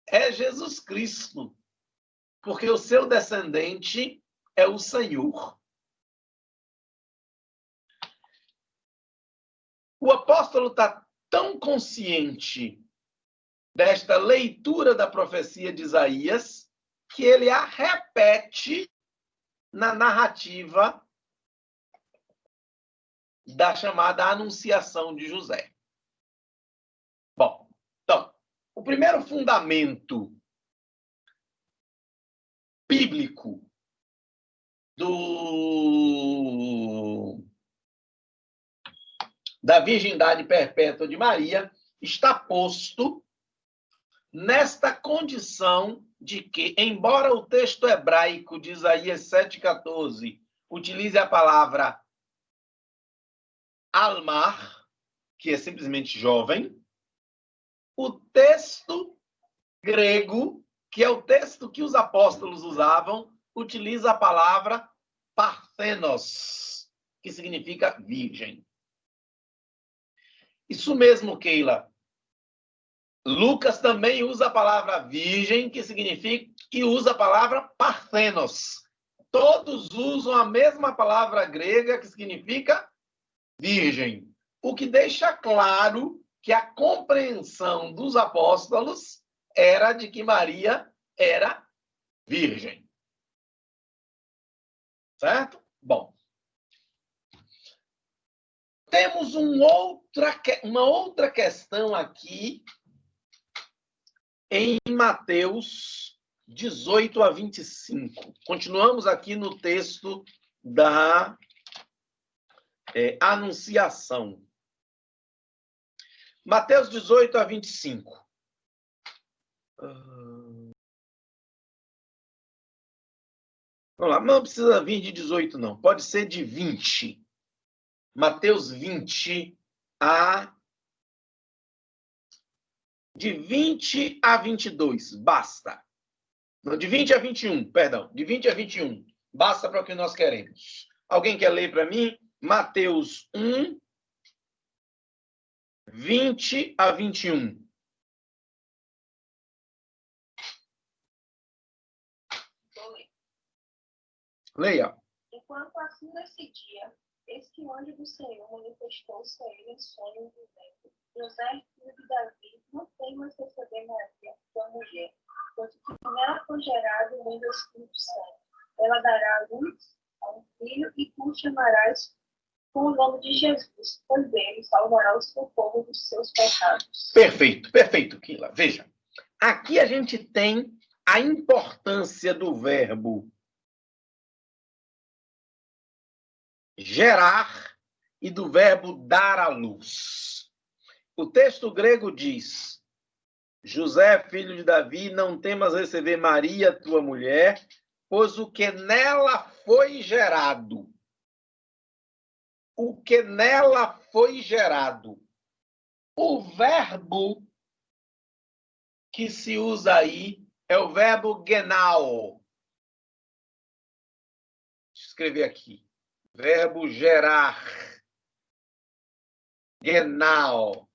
é Jesus Cristo. Porque o seu descendente é o Senhor. O apóstolo está tão consciente desta leitura da profecia de Isaías que ele a repete na narrativa da chamada Anunciação de José. Bom, então, o primeiro fundamento bíblico da virgindade perpétua de Maria está posto nesta condição de que, embora o texto hebraico de Isaías 7,14 utilize a palavra almar, que é simplesmente jovem, o texto grego que é o texto que os apóstolos usavam, utiliza a palavra parthenos, que significa virgem. Isso mesmo, Keila. Lucas também usa a palavra virgem, que significa, e usa a palavra parthenos. Todos usam a mesma palavra grega, que significa virgem. O que deixa claro que a compreensão dos apóstolos era de que Maria era virgem. Certo? Bom. Temos uma outra questão aqui em Mateus 18 a 25. Continuamos aqui no texto da Anunciação. Mateus 18 a 25. Vamos lá, não precisa vir de 18, não. Pode ser de 20. Mateus 20 de 20 a 22, basta. Não, de 20 a 21, perdão. De 20 a 21, basta para o que nós queremos. Alguém quer ler para mim? Mateus 1, 20 a 21. Leia. Enquanto assim nesse dia, eis que o anjo do Senhor manifestou-se a ele em sonho, dizendo: José, filho de Davi, não temas receber Maria, tua mulher, pois que nela foi gerado o mãe do Espírito Santo. Ela dará à luz a um filho e tu o chamarás com o nome de Jesus, pois dele salvará o seu povo dos seus pecados. Perfeito, perfeito, Keila. Veja, aqui a gente tem a importância do verbo gerar e do verbo dar à luz. O texto grego diz: José, filho de Davi, não temas receber Maria, tua mulher, pois o que nela foi gerado. O que nela foi gerado. O verbo que se usa aí é o verbo genao. Deixa eu escrever aqui. Verbo gerar. Genao.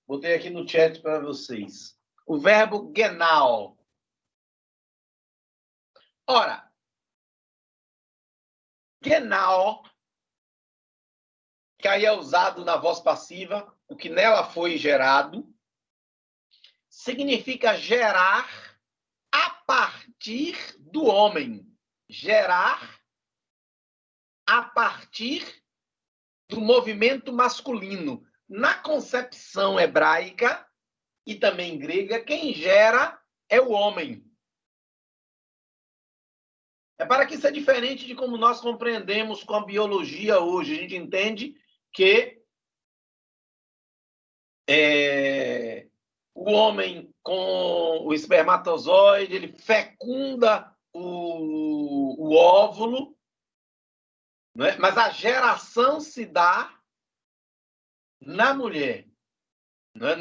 Botei aqui no chat para vocês. O verbo genao. Ora, genao, que aí é usado na voz passiva, o que nela foi gerado, significa gerar a partir do homem. Gerar a partir do movimento masculino. Na concepção hebraica e também grega, quem gera é o homem. É para que isso é diferente de como nós compreendemos com a biologia hoje. A gente entende que o homem com o espermatozoide, ele fecunda o óvulo, né? Mas a geração se dá na mulher. Né?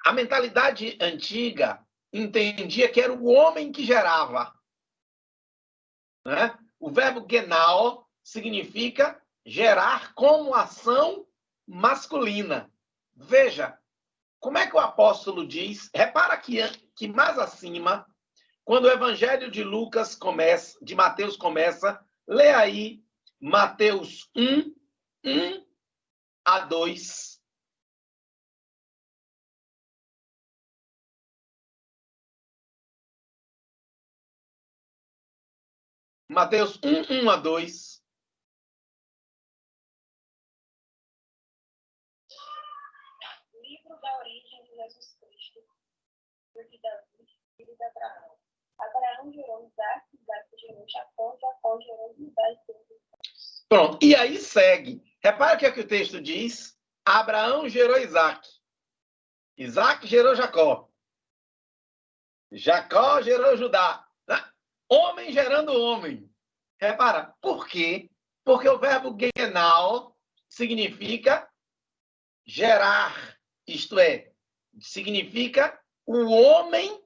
A mentalidade antiga entendia que era o homem que gerava. Né? O verbo genao significa gerar como ação masculina. Veja, como é que o apóstolo diz? Repara que mais acima, quando o evangelho de Lucas começa, de Mateus começa, lê aí Mateus 1, 1 a 2. Mateus 1, 1 a 2. Livro da origem de Jesus Cristo, filho de Davi, filho de Abraão. Abraão gerou Isaac, Isaac gerou Jacó, Jacó gerou Judá e seus irmãos. Pronto, e aí segue. Repara o que é que o texto diz. Abraão gerou Isaac. Isaac gerou Jacó. Jacó gerou Judá. Homem gerando homem. Repara, por quê? Porque o verbo genao significa gerar, isto é, significa o homem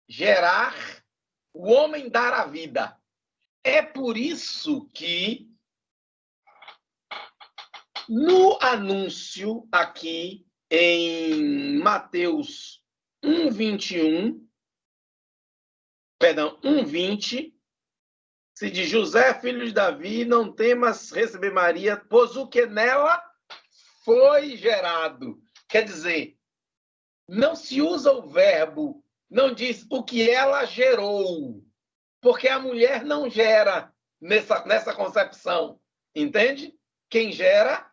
gerar, o homem dar a vida. É por isso que no anúncio aqui em Mateus 1:21, perdão, 1:20, se diz: José, filho de Davi, não temas receber Maria, pois o que nela foi gerado. Quer dizer, não se usa o verbo, não diz o que ela gerou, porque a mulher não gera nessa concepção, entende? Quem gera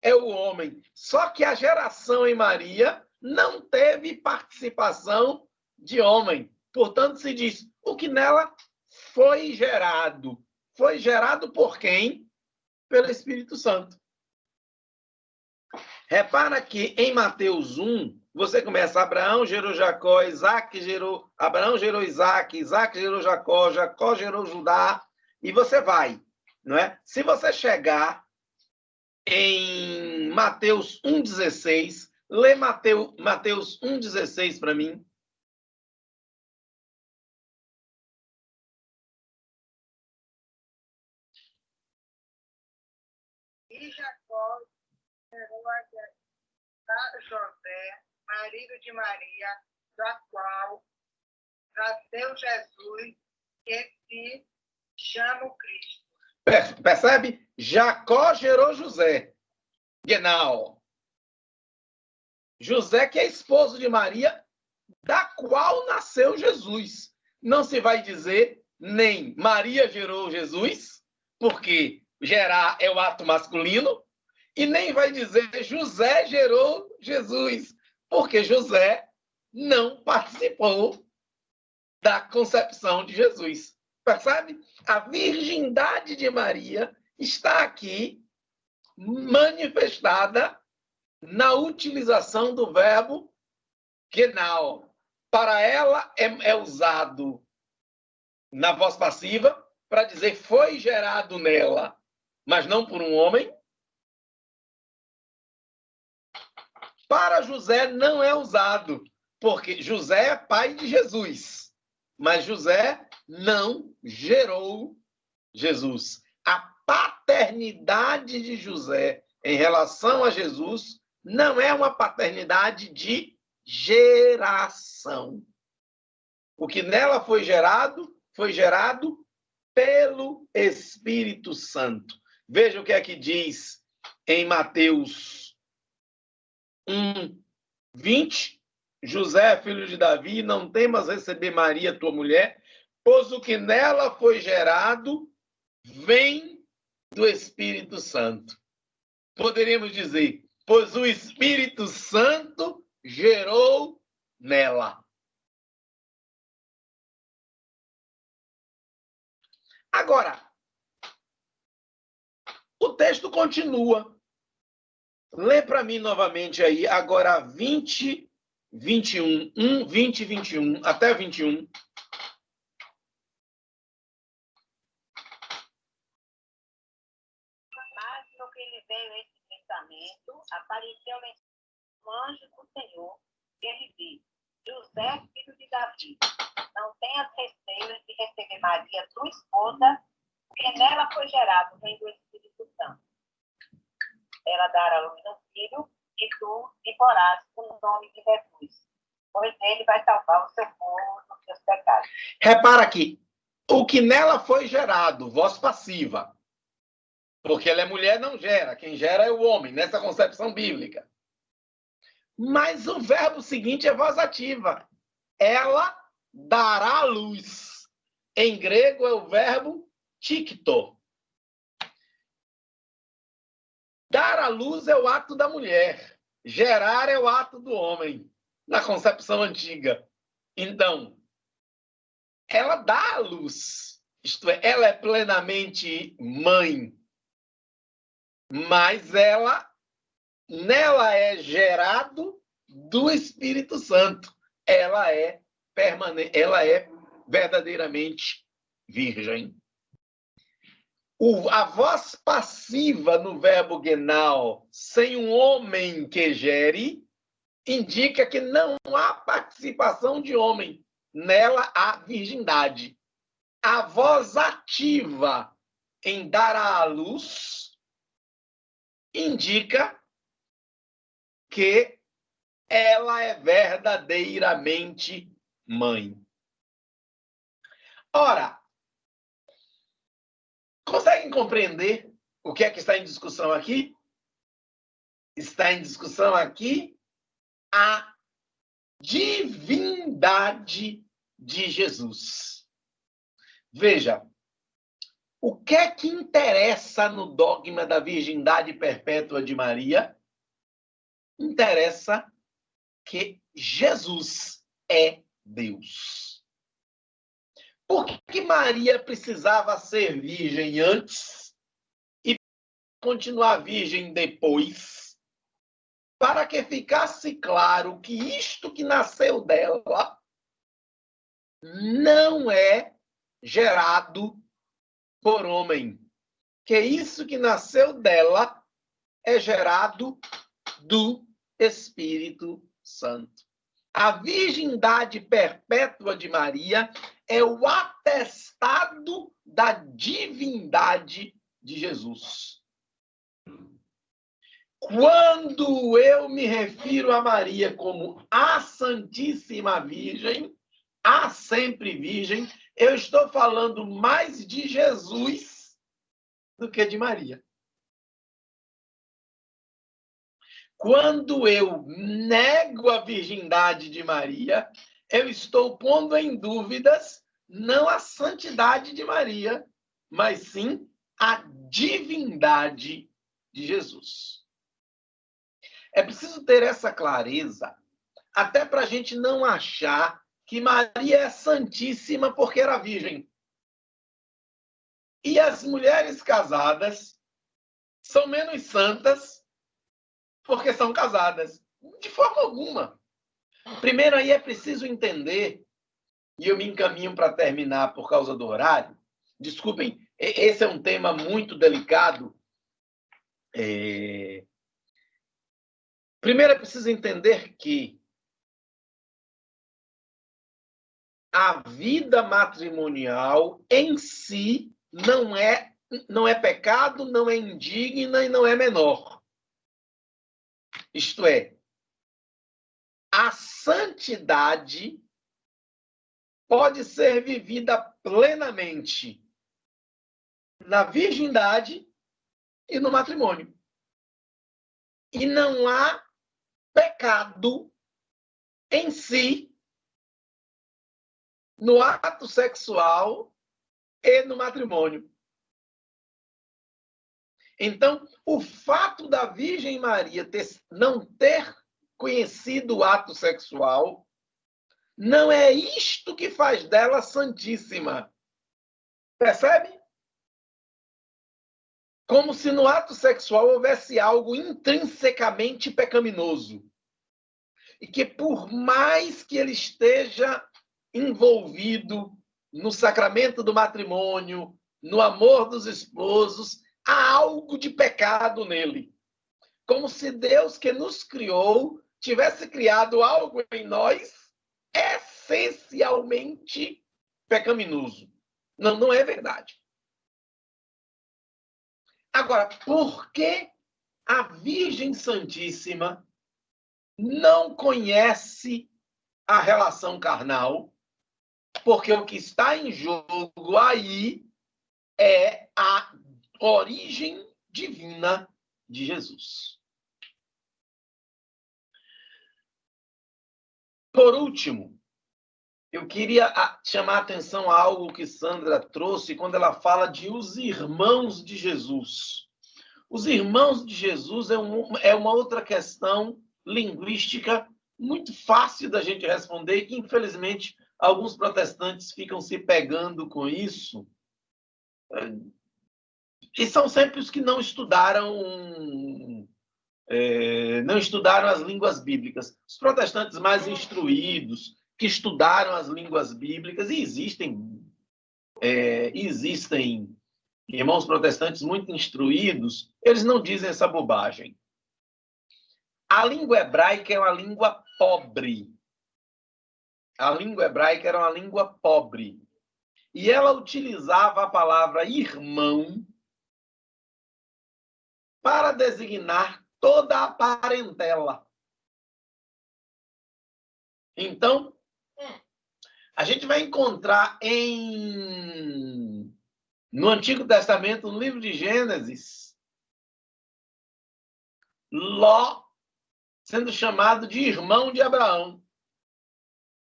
é o homem. Só que a geração em Maria não teve participação de homem. Portanto, se diz o que nela foi gerado. Foi gerado por quem? Pelo Espírito Santo. Repara que em Mateus 1, você começa: Abraão gerou Jacó, Abraão gerou Isaac, Isaac gerou Jacó, Jacó gerou Judá, e você vai, não é? Se você chegar em Mateus 1:16, lê Mateus 1:16 para mim. E Jacó gerou a José, marido de Maria, da qual nasceu Jesus, que se chama o Cristo. Percebe? Jacó gerou José. Genau. José, que é esposo de Maria, da qual nasceu Jesus. Não se vai dizer nem Maria gerou Jesus, porque gerar é o ato masculino, e nem vai dizer José gerou Jesus, porque José não participou da concepção de Jesus. Percebe? A virgindade de Maria está aqui manifestada na utilização do verbo genau. Para ela é usado na voz passiva para dizer foi gerado nela, mas não por um homem. Para José não é usado, porque José é pai de Jesus, mas José não gerou Jesus. A paternidade de José em relação a Jesus não é uma paternidade de geração. O que nela foi gerado pelo Espírito Santo. Veja o que é que diz em Mateus 1:20. José, filho de Davi, não temas receber Maria, tua mulher, pois o que nela foi gerado vem do Espírito Santo. Poderíamos dizer, pois o Espírito Santo gerou nela. Agora, o texto continua. Lê para mim novamente aí, agora 20, 21, 20, 21, até 21. Mas no que lhe veio esse pensamento, apareceu-lhe um anjo do Senhor, que lhe disse: José, filho de Davi, não tenhas receio de receber Maria, tua esposa, porque nela foi gerado, vem do Espírito Santo. Ela dará à luz um filho, e tu lhe porás o nome de Jesus, pois ele vai salvar o seu povo dos seus pecados. Repara aqui, o que nela foi gerado, voz passiva, porque ela é mulher, não gera, quem gera é o homem, nessa concepção bíblica. Mas o verbo seguinte é voz ativa. Ela dará luz. Em grego é o verbo tikto. Dar à luz é o ato da mulher. Gerar é o ato do homem, na concepção antiga. Então, ela dá à luz. Isto é, ela é plenamente mãe. Mas nela é gerado do Espírito Santo. Ela é verdadeiramente virgem. A voz passiva no verbo genau, sem um homem que gere, indica que não há participação de homem. Nela há virgindade. A voz ativa em dar à luz indica que ela é verdadeiramente mãe. Ora, conseguem compreender o que é que está em discussão aqui? Está em discussão aqui a divindade de Jesus. Veja, o que é que interessa no dogma da virgindade perpétua de Maria? Interessa que Jesus é Deus. Por que Maria precisava ser virgem antes e continuar virgem depois? Para que ficasse claro que isto que nasceu dela não é gerado por homem. Que isso que nasceu dela é gerado do Espírito Santo. A virgindade perpétua de Maria é o atestado da divindade de Jesus. Quando eu me refiro a Maria como a Santíssima Virgem, a sempre Virgem, eu estou falando mais de Jesus do que de Maria. Quando eu nego a virgindade de Maria, eu estou pondo em dúvidas não a santidade de Maria, mas sim a divindade de Jesus. É preciso ter essa clareza, até para a gente não achar que Maria é santíssima porque era virgem. E as mulheres casadas são menos santas porque são casadas. De forma alguma. Primeiro aí é preciso entender, e eu me encaminho para terminar por causa do horário. Desculpem, esse é um tema muito delicado. Primeiro é preciso entender que a vida matrimonial em si não é pecado, não é indigna e não é menor. Isto é, a santidade pode ser vivida plenamente na virgindade e no matrimônio. E não há pecado em si no ato sexual e no matrimônio. Então, o fato da Virgem Maria não ter conhecido o ato sexual não é isto que faz dela santíssima. Percebe? Como se no ato sexual houvesse algo intrinsecamente pecaminoso. E que por mais que ele esteja envolvido no sacramento do matrimônio, no amor dos esposos, há algo de pecado nele. Como se Deus que nos criou tivesse criado algo em nós essencialmente pecaminoso. Não é verdade. Agora, por que a Virgem Santíssima não conhece a relação carnal? Porque o que está em jogo aí é a origem divina de Jesus. Por último, eu queria chamar a atenção a algo que Sandra trouxe quando ela fala de os irmãos de Jesus. Os irmãos de Jesus é uma outra questão linguística muito fácil da gente responder e que, infelizmente, alguns protestantes ficam se pegando com isso. E são sempre os que não estudaram as línguas bíblicas. Os protestantes mais instruídos, que estudaram as línguas bíblicas, e existem irmãos protestantes muito instruídos, eles não dizem essa bobagem. A língua hebraica é uma língua pobre. A língua hebraica era uma língua pobre. E ela utilizava a palavra irmão para designar toda a parentela. Então, a gente vai encontrar no Antigo Testamento, no livro de Gênesis, Ló sendo chamado de irmão de Abraão.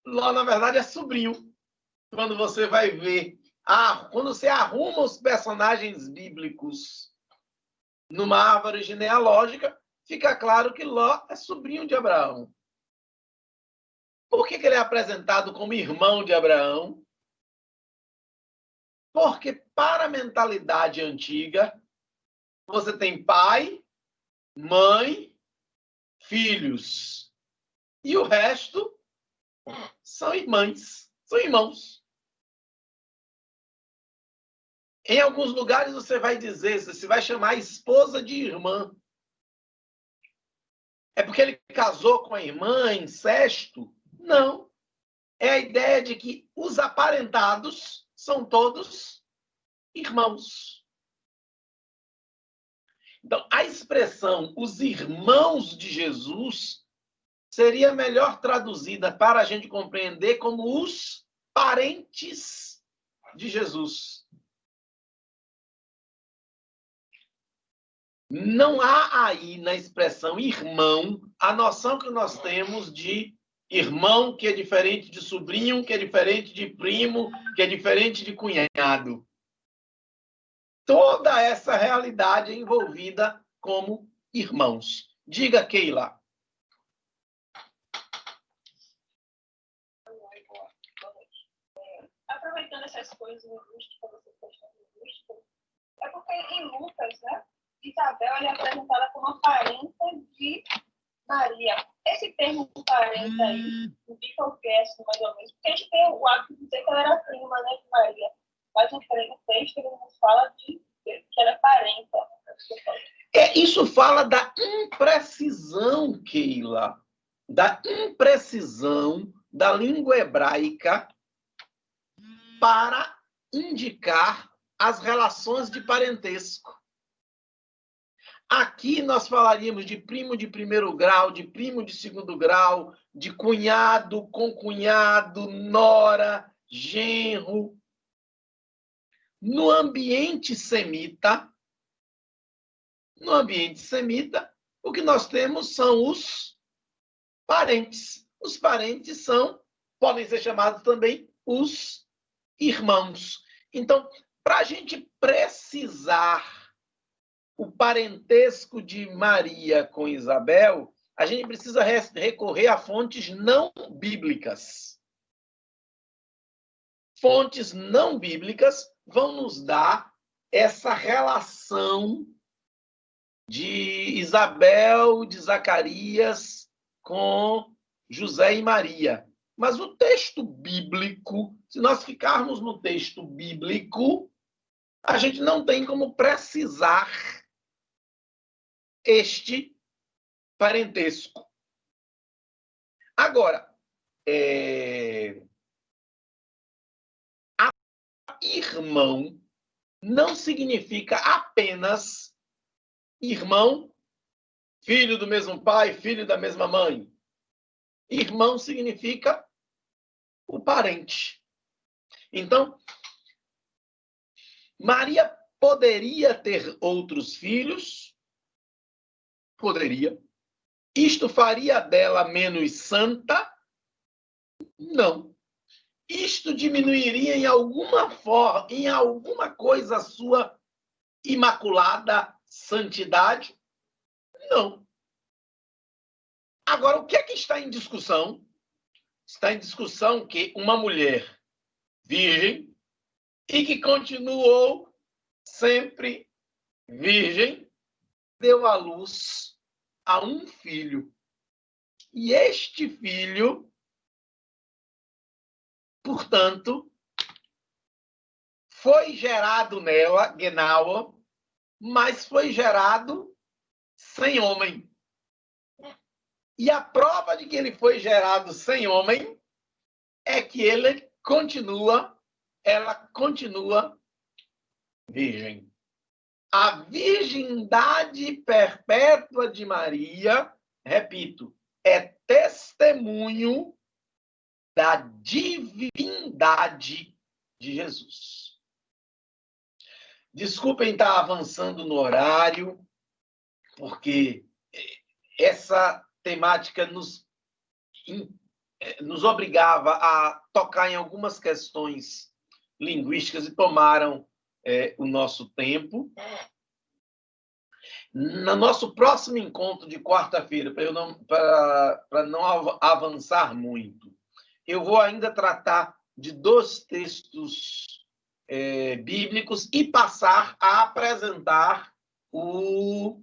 Ló, na verdade, é sobrinho. Quando você vai ver, quando você arruma os personagens bíblicos numa árvore genealógica, fica claro que Ló é sobrinho de Abraão. Por que ele é apresentado como irmão de Abraão? Porque para a mentalidade antiga, você tem pai, mãe, filhos. E o resto são irmãs, são irmãos. Em alguns lugares você vai dizer, você vai chamar a esposa de irmã. É porque ele casou com a irmã, incesto? Não. É a ideia de que os aparentados são todos irmãos. Então, a expressão os irmãos de Jesus seria melhor traduzida para a gente compreender como os parentes de Jesus. Não há aí na expressão irmão a noção que nós temos de irmão, que é diferente de sobrinho, que é diferente de primo, que é diferente de cunhado. Toda essa realidade é envolvida como irmãos. Diga, Keila. Aproveitando essas coisas linguísticas, você questão linguística, é porque em Lucas, né, Isabel é apresentada como uma parenta de Maria. Esse termo parenta aí indica o que é, mais ou menos, porque a gente tem o hábito de dizer que ela era prima, né, de Maria. Mas no texto ele nos fala que ela é parenta. Isso fala da imprecisão, Keila, da imprecisão da língua hebraica para indicar as relações de parentesco. Aqui nós falaríamos de primo de primeiro grau, de primo de segundo grau, de cunhado, concunhado, nora, genro. No ambiente semita, o que nós temos são os parentes. Os parentes podem ser chamados também os irmãos. Então, para a gente precisar o parentesco de Maria com Isabel, a gente precisa recorrer a fontes não bíblicas. Fontes não bíblicas vão nos dar essa relação de Isabel, de Zacarias com José e Maria. Mas o texto bíblico, se nós ficarmos no texto bíblico, a gente não tem como precisar este parentesco. Agora, irmão não significa apenas irmão, filho do mesmo pai, filho da mesma mãe. Irmão significa o parente. Então, Maria poderia ter outros filhos? Poderia. Isto faria dela menos santa? Não. Isto diminuiria em alguma forma, em alguma coisa a sua imaculada santidade? Não. Agora, o que é que está em discussão? Está em discussão que uma mulher virgem e que continuou sempre virgem deu à luz a um filho. E este filho, portanto, foi gerado nela, Genaua, mas foi gerado sem homem. E a prova de que ele foi gerado sem homem é que ela continua virgem. A virgindade perpétua de Maria, repito, é testemunho da divindade de Jesus. Desculpem estar avançando no horário, porque essa temática nos obrigava a tocar em algumas questões linguísticas e tomaram o nosso tempo. No nosso próximo encontro de quarta-feira, para não avançar muito, eu vou ainda tratar de 2 textos bíblicos e passar a apresentar o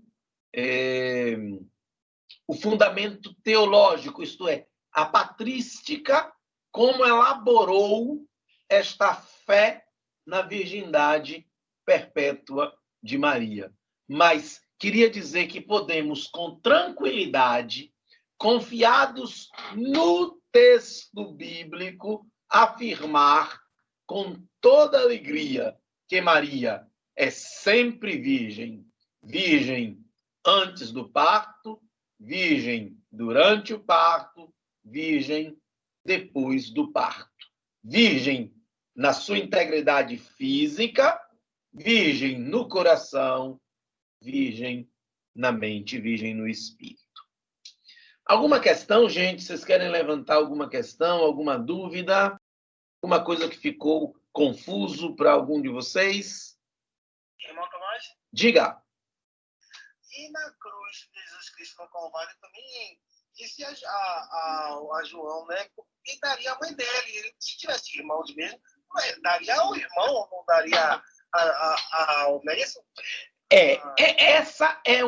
fundamento teológico, isto é, a patrística, como elaborou esta fé na virgindade perpétua de Maria. Mas queria dizer que podemos, com tranquilidade, confiados no texto bíblico, afirmar com toda alegria que Maria é sempre virgem. Virgem antes do parto, virgem durante o parto, virgem depois do parto. Virgem na sua integridade física, virgem no coração, virgem na mente, virgem no espírito. Alguma questão, gente? Vocês querem levantar alguma questão, alguma dúvida? Alguma coisa que ficou confuso para algum de vocês? Irmão Tomás? Diga. E na cruz, Jesus Cristo no Calvário também disse a João, né? E daria a mãe dele. Se tivesse irmãos mesmo, daria ao irmão, não daria ao mesmo? Esta é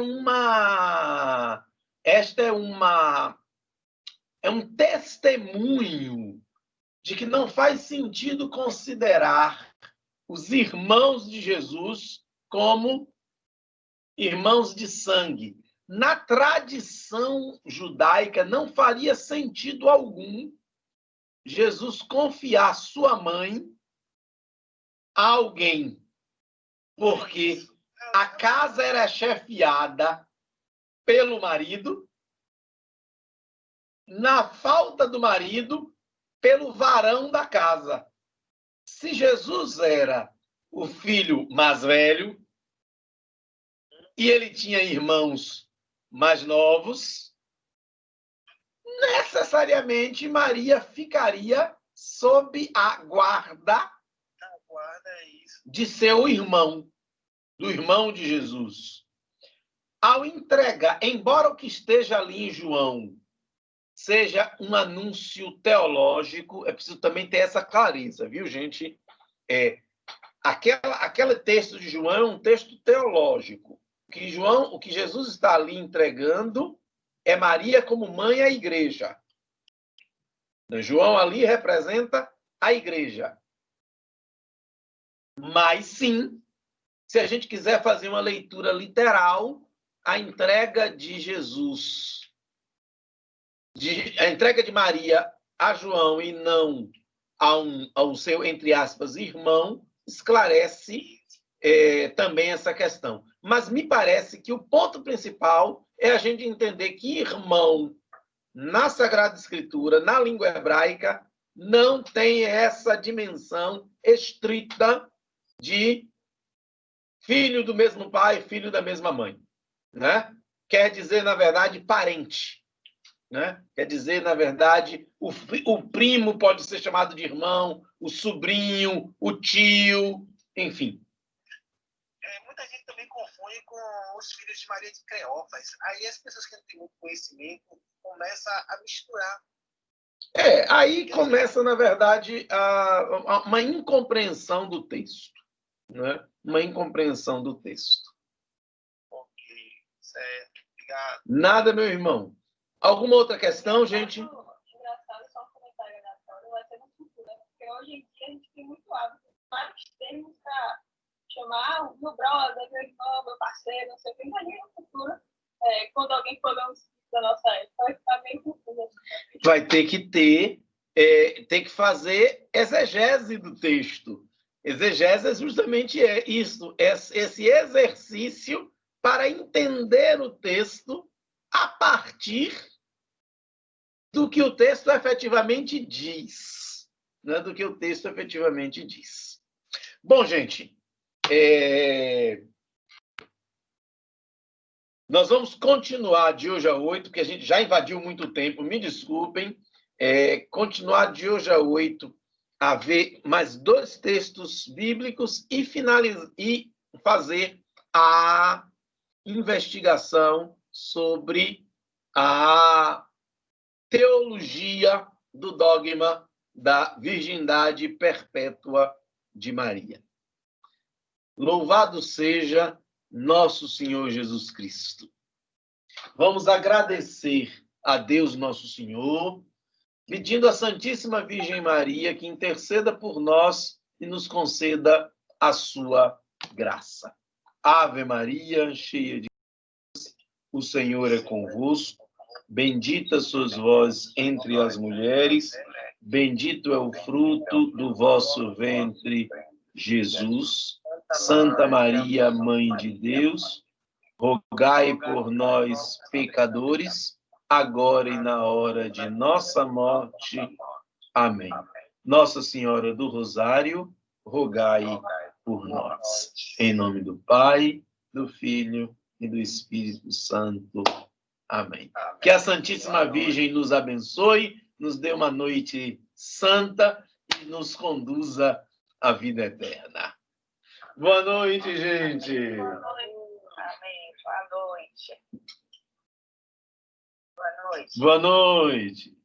um testemunho de que não faz sentido considerar os irmãos de Jesus como irmãos de sangue. Na tradição judaica, não faria sentido algum Jesus confiar sua mãe a alguém, porque a casa era chefiada pelo marido, na falta do marido, pelo varão da casa. Se Jesus era o filho mais velho e ele tinha irmãos mais novos, necessariamente Maria ficaria sob a guarda de seu irmão, do irmão de Jesus. Ao entregar, embora o que esteja ali em João seja um anúncio teológico, é preciso também ter essa clareza, viu, gente? Aquele texto de João é um texto teológico. O que Jesus está ali entregando é Maria como mãe à igreja. João ali representa a igreja. Mas, sim, se a gente quiser fazer uma leitura literal, a entrega de Jesus, a entrega de Maria a João e não ao seu, entre aspas, irmão, esclarece também essa questão. Mas me parece que o ponto principal é a gente entender que irmão, na Sagrada Escritura, na língua hebraica, não tem essa dimensão estrita de filho do mesmo pai, filho da mesma mãe, né? Quer dizer, na verdade, parente, né? Quer dizer, na verdade, o primo pode ser chamado de irmão, o sobrinho, o tio, enfim. Muita gente também confunde com os filhos de Maria de Cleófas. Aí as pessoas que não têm muito conhecimento começam a misturar. Aí começa, na verdade, uma incompreensão do texto, né? Uma incompreensão do texto. Ok, certo. Obrigado. Nada, meu irmão. Alguma outra questão, gente? Engraçado, só um comentário aleatório, vai ser no futuro, né? Porque hoje em dia a gente tem muito hábito, vários termos para chamar meu brother, meu irmão, meu parceiro, não sei o que. Imagina no futuro, quando alguém for ler um da nossa época. Vai ficar bem confuso. Vai ter que fazer exegese do texto. Exegese é justamente isso, esse exercício para entender o texto a partir do que o texto efetivamente diz. Né? Do que o texto efetivamente diz. Bom, gente, nós vamos continuar de hoje a 8, porque a gente já invadiu muito tempo, me desculpem. Continuar de hoje a 8 a ver mais 2 textos bíblicos e fazer a investigação sobre a teologia do dogma da virgindade perpétua de Maria. Louvado seja nosso Senhor Jesus Cristo. Vamos agradecer a Deus nosso Senhor, pedindo à Santíssima Virgem Maria que interceda por nós e nos conceda a sua graça. Ave Maria, cheia de graça, o Senhor é convosco. Bendita sois vós entre as mulheres, bendito é o fruto do vosso ventre, Jesus. Santa Maria, Mãe de Deus, rogai por nós, pecadores, agora e na hora de nossa morte. Amém. Nossa Senhora do Rosário, rogai por nós. Em nome do Pai, do Filho e do Espírito Santo. Amém. Que a Santíssima Virgem nos abençoe, nos dê uma noite santa e nos conduza à vida eterna. Boa noite, gente. Boa noite. Amém. Boa noite. Boa noite. Boa noite.